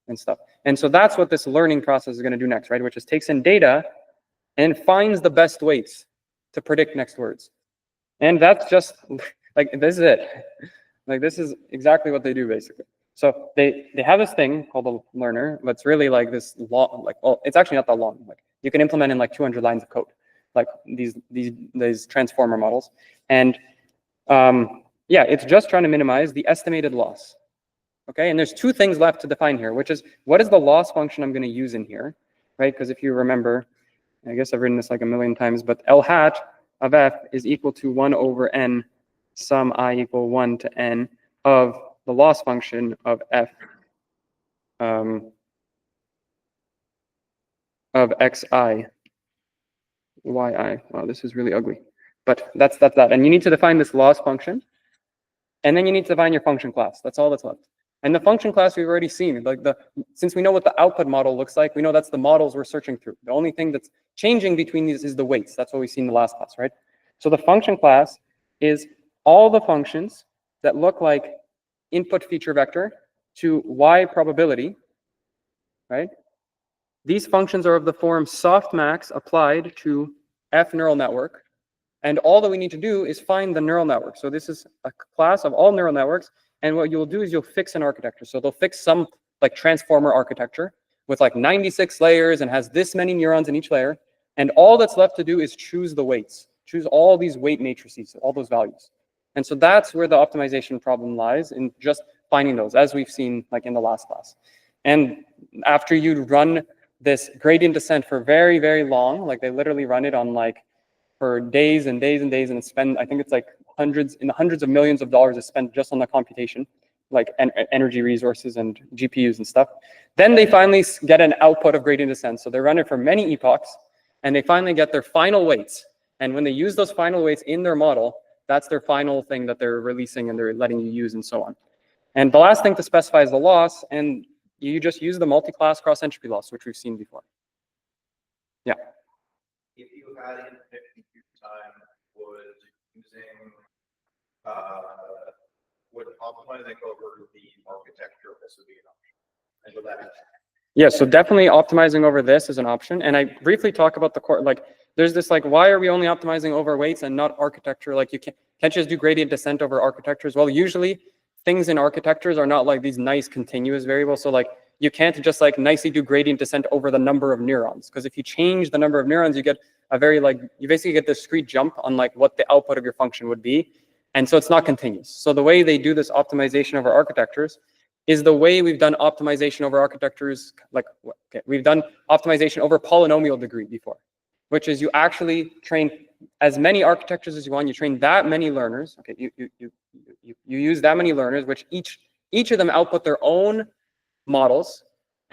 and stuff? And so that's what this learning process is going to do next, right? Which is takes in data and finds the best weights to predict next words. And that's just like this is it. Like this is exactly what they do basically. So they have this thing called a learner, but it's really like this long, like, well, it's actually not that long. Like you can implement in like 200 lines of code, like these transformer models. And yeah, it's just trying to minimize the estimated loss. Okay, and there's two things left to define here, which is what is the loss function I'm going to use in here, right? Because if you remember, I guess I've written this like a million times, but L hat of f is equal to 1 over n sum I equal 1 to n of the loss function of f of xi yi. Wow, this is really ugly. But that's that. And you need to define this loss function. And then you need to define your function class. That's all that's left. And the function class we've already seen. Like since we know what the output model looks like, we know that's the models we're searching through. The only thing that's changing between these is the weights. That's what we see in the last class, right? So the function class is all the functions that look like input feature vector to y probability, right? These functions are of the form softmax applied to f neural network. And all that we need to do is find the neural network. So this is a class of all neural networks. And what you'll do is you'll fix an architecture. So they'll fix some like transformer architecture with like 96 layers and has this many neurons in each layer. And all that's left to do is choose the weights, choose all these weight matrices, all those values. And so that's where the optimization problem lies, in just finding those, as we've seen like in the last class. And after you run this gradient descent for very, very long, like they literally run it on like for days and days and days, and spend, I think it's like hundreds of millions of dollars is spent just on the computation, like energy resources and GPUs and stuff. Then they finally get an output of gradient descent. So they run it for many epochs, and they finally get their final weights. And when they use those final weights in their model, that's their final thing that they're releasing and they're letting you use and so on. And the last thing to specify is the loss, and you just use the multi-class cross-entropy loss, which we've seen before. Yeah. If you had infinite compute time, would optimizing over the architecture also be an option? And would that Yeah, so definitely optimizing over this is an option. And I briefly talk about the core, like there's this like, why are we only optimizing over weights and not architecture? Like you can't just do gradient descent over architectures. Well, usually things in architectures are not like these nice continuous variables. So like you can't just like nicely do gradient descent over the number of neurons. Because if you change the number of neurons, you get a very like, you basically get this discrete jump on like what the output of your function would be. And so it's not continuous. So the way they do this optimization over architectures is the way we've done optimization over architectures, like, okay, we've done optimization over polynomial degree before, which is you actually train as many architectures as you want, you train that many learners, okay, you use that many learners, which each of them output their own models,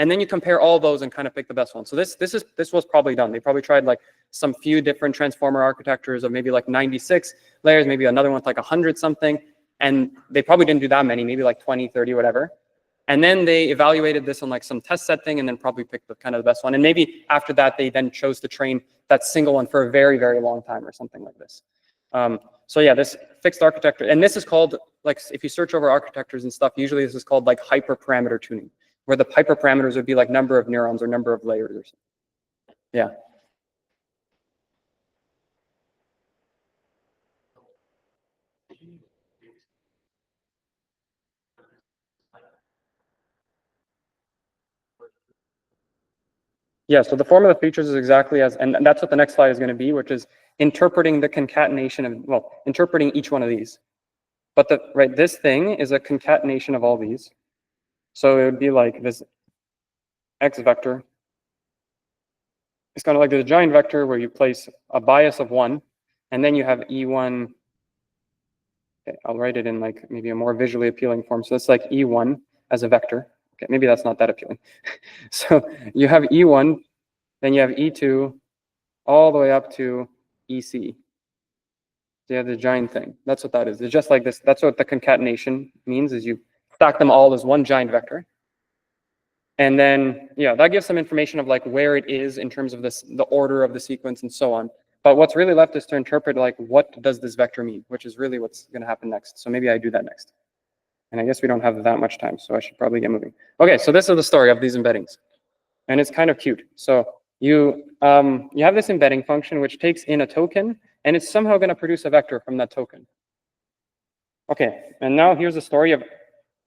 And then you compare all those and kind of pick the best one. So this was probably done. They probably tried like some few different transformer architectures of maybe like 96 layers, maybe another one with like 100 something. And they probably didn't do that many, maybe like 20, 30, whatever. And then they evaluated this on like some test set thing and then probably picked the kind of the best one. And maybe after that, they then chose to train that single one for a very, very long time or something like this. So yeah, this fixed architecture, and this is called, like, if you search over architectures and stuff, usually this is called like hyperparameter tuning, where the hyperparameters would be like number of neurons or number of layers or something. Yeah. Yeah, so the form of the features is exactly as, and that's what the next slide is going to be, which is interpreting the concatenation of, well, interpreting each one of these. But this thing is a concatenation of all these. So it would be like this x vector. It's kind of like the giant vector where you place a bias of 1, and then you have E1. Okay, I'll write it in like maybe a more visually appealing form. So it's like E1 as a vector. Okay, maybe that's not that appealing. So you have E1, then you have E2, all the way up to EC. So you have the giant thing. That's what that is. It's just like this. That's what the concatenation means, is you stack them all as one giant vector. And then, yeah, that gives some information of like where it is in terms of this, the order of the sequence and so on. But what's really left is to interpret like, what does this vector mean, which is really what's going to happen next. So maybe I do that next. And I guess we don't have that much time, so I should probably get moving. Okay, so this is the story of these embeddings. And it's kind of cute. So you have this embedding function which takes in a token, and it's somehow going to produce a vector from that token. Okay, and now here's the story of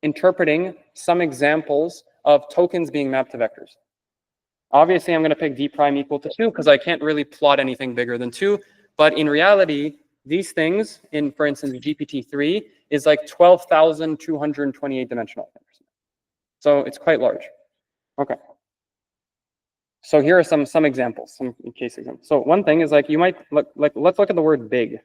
interpreting some examples of tokens being mapped to vectors. Obviously, I'm going to pick d prime equal to 2 because I can't really plot anything bigger than 2. But in reality, these things in, for instance, GPT-3 is like 12,228 dimensional. So it's quite large. Okay. So here are some examples, some case examples. So one thing is like you might look like, let's look at the word big.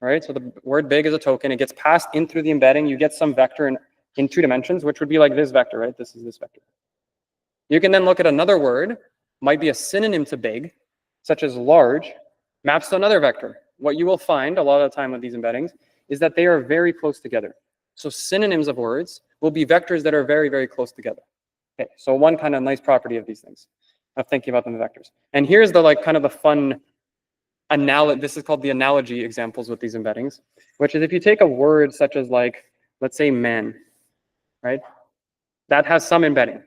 All right. So the word big is a token. It gets passed in through the embedding. You get some vector in 2 dimensions, which would be like this vector, right? This is this vector. You can then look at another word, might be a synonym to big, such as large, maps to another vector. What you will find a lot of the time with these embeddings is that they are very close together. So synonyms of words will be vectors that are very, very close together. Okay, so one kind of nice property of these things, of thinking about them as vectors. And here's the like kind of the fun analogy. This is called the analogy examples with these embeddings, which is if you take a word such as like, let's say man, right? That has some embedding.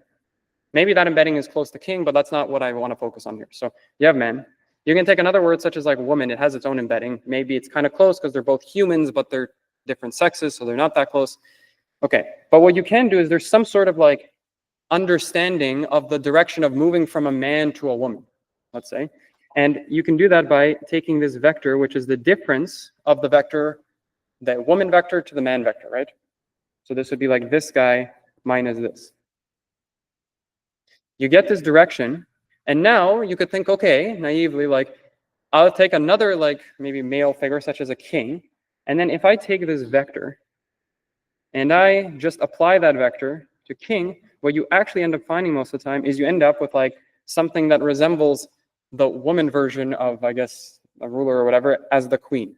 Maybe that embedding is close to king, but that's not what I want to focus on here. So you have man. You can take another word such as like woman. It has its own embedding. Maybe it's kind of close because they're both humans, but they're different sexes, so they're not that close. Okay, but what you can do is there's some sort of like understanding of the direction of moving from a man to a woman, let's say. And you can do that by taking this vector, which is the difference of the vector, the woman vector to the man vector, right? So this would be like this guy minus this. You get this direction, and now you could think, okay, naively, like, I'll take another, like, maybe male figure, such as a king, and then if I take this vector, and I just apply that vector to king, what you actually end up finding most of the time is you end up with, like, something that resembles the woman version of, I guess, a ruler or whatever, as the queen.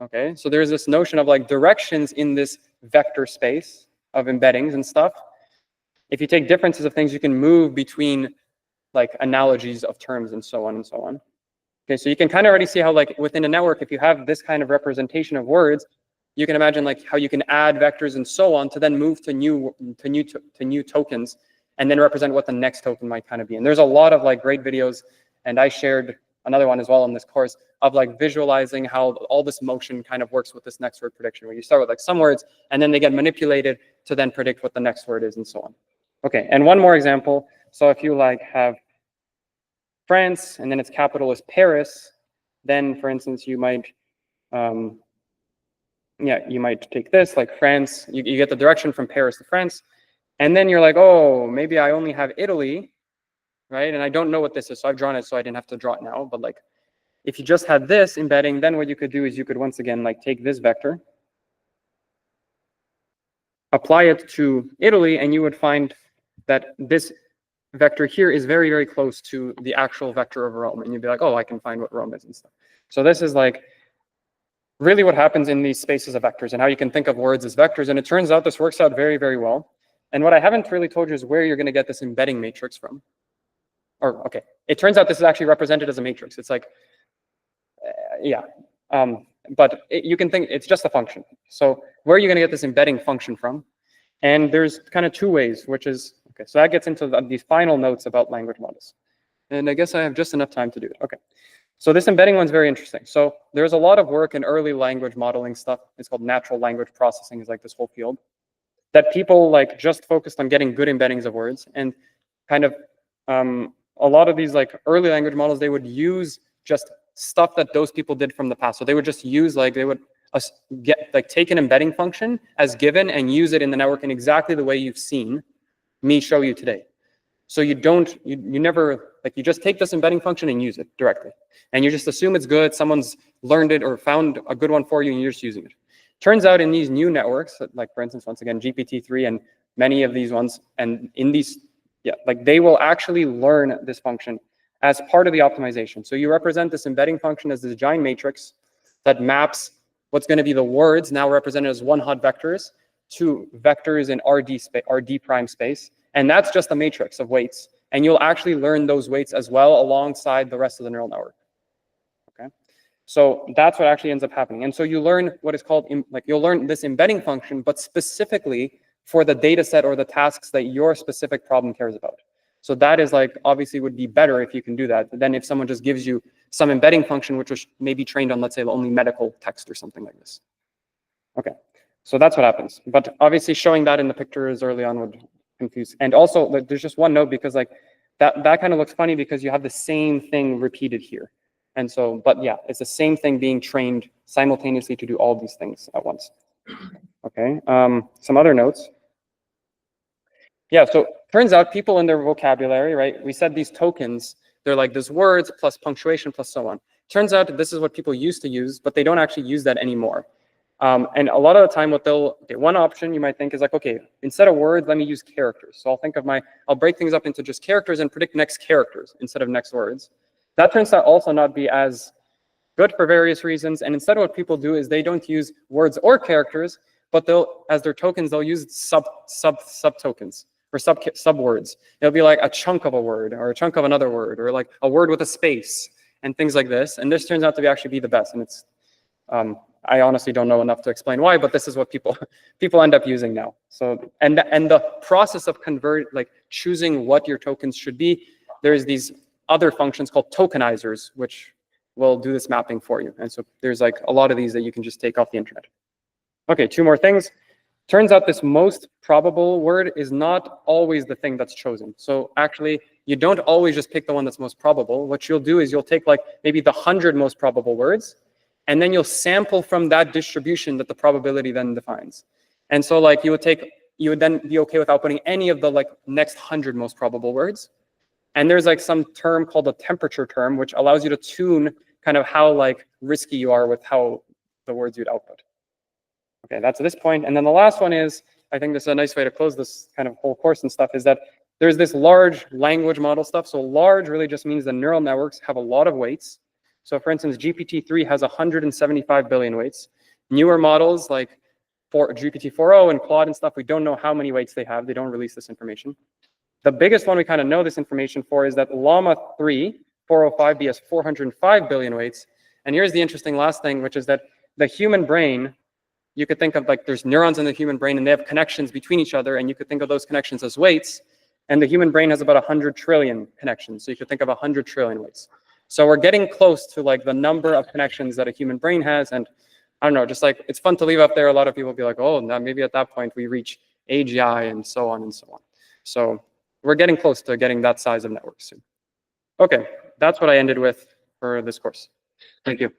Okay, so there's this notion of, like, directions in this vector space of embeddings and stuff. If you take differences of things, you can move between like analogies of terms and so on and so on. Okay, so you can kind of already see how like within a network, if you have this kind of representation of words, you can imagine like how you can add vectors and so on to then move to new tokens and then represent what the next token might kind of be. And there's a lot of like great videos, and I shared another one as well in this course of like visualizing how all this motion kind of works with this next word prediction, where you start with like some words and then they get manipulated to then predict what the next word is and so on. Okay, and one more example. So if you like have France and then its capital is Paris, then for instance you might you might take this like France, you get the direction from Paris to France, and then you're like, oh, maybe I only have Italy, right? And I don't know what this is, so I've drawn it so I didn't have to draw it now. But like if you just had this embedding, then what you could do is you could once again like take this vector, apply it to Italy, and you would find that this vector here is very, very close to the actual vector of Rome. And you'd be like, oh, I can find what Rome is and stuff. So this is like really what happens in these spaces of vectors and how you can think of words as vectors. And it turns out this works out very, very well. And what I haven't really told you is where you're going to get this embedding matrix from. Or, okay, it turns out this is actually represented as a matrix. It's like, yeah. But you can think it's just a function. So where are you going to get this embedding function from? And there's kind of two ways, which is, okay, so that gets into the final notes about language models. And I guess I have just enough time to do it. Okay. So this embedding one's very interesting. So there's a lot of work in early language modeling stuff. It's called natural language processing, is like this whole field, that people like just focused on getting good embeddings of words. And kind of a lot of these like early language models, they would use just stuff that those people did from the past. So they would just use like, they would take an embedding function as given and use it in the network in exactly the way you've seen me show you today. So you don't, you never, like you just take this embedding function and use it directly. And you just assume it's good, someone's learned it or found a good one for you and you're just using it. Turns out in these new networks, like for instance, once again, GPT-3 and many of these ones, and in these, yeah, like they will actually learn this function as part of the optimization. So you represent this embedding function as this giant matrix that maps what's going to be the words, now represented as one hot vectors, to vectors in RD prime space. And that's just a matrix of weights. And you'll actually learn those weights as well alongside the rest of the neural network. Okay, so that's what actually ends up happening. And so you learn what is called, like you'll learn this embedding function, but specifically for the data set or the tasks that your specific problem cares about. So that is like, obviously would be better if you can do that than if someone just gives you some embedding function, which was maybe trained on, let's say, only medical text or something like this. Okay, so that's what happens. But obviously showing that in the pictures early on would confuse. And also, like, there's just one note because like that kind of looks funny because you have the same thing repeated here. And so, but yeah, it's the same thing being trained simultaneously to do all these things at once. Okay, some other notes. Yeah, so turns out people in their vocabulary, right? We said these tokens, they're like these words plus punctuation plus so on. Turns out this is what people used to use, but they don't actually use that anymore. And a lot of the time what one option you might think is like, okay, instead of words, let me use characters. So I'll break things up into just characters and predict next characters instead of next words. That turns out also not be as good for various reasons. And instead what people do is they don't use words or characters, but as their tokens, they'll use sub tokens or sub words. It'll be like a chunk of a word or a chunk of another word or like a word with a space and things like this. And this turns out to actually be the best. And it's, I honestly don't know enough to explain why, but this is what people end up using now. So, and the process of choosing what your tokens should be, there's these other functions called tokenizers, which will do this mapping for you. And so there's like a lot of these that you can just take off the internet. Okay, two more things. Turns out this most probable word is not always the thing that's chosen. So actually, you don't always just pick the one that's most probable. What you'll do is you'll take like maybe the 100 most probable words, and then you'll sample from that distribution that the probability then defines. And so like you would then be okay with outputting any of the like next 100 most probable words. And there's like some term called a temperature term, which allows you to tune kind of how like risky you are with how the words you'd output. Okay, that's this point. And then the last one is, I think this is a nice way to close this kind of whole course and stuff, is that there's this large language model stuff. So large really just means the neural networks have a lot of weights. So for instance, GPT-3 has 175 billion weights. Newer models like for GPT-4o and Claude and stuff, we don't know how many weights they have. They don't release this information. The biggest one we kind of know this information for is that Llama 3 405B has 405 billion weights. And here's the interesting last thing, which is that the human brain, you could think of like there's neurons in the human brain and they have connections between each other, and you could think of those connections as weights. And the human brain has about 100 trillion connections. So you could think of 100 trillion weights. So we're getting close to like the number of connections that a human brain has. And I don't know, just like it's fun to leave up there. A lot of people be like, oh, now maybe at that point we reach AGI and so on and so on. So we're getting close to getting that size of network soon. Okay, that's what I ended with for this course. Thank you.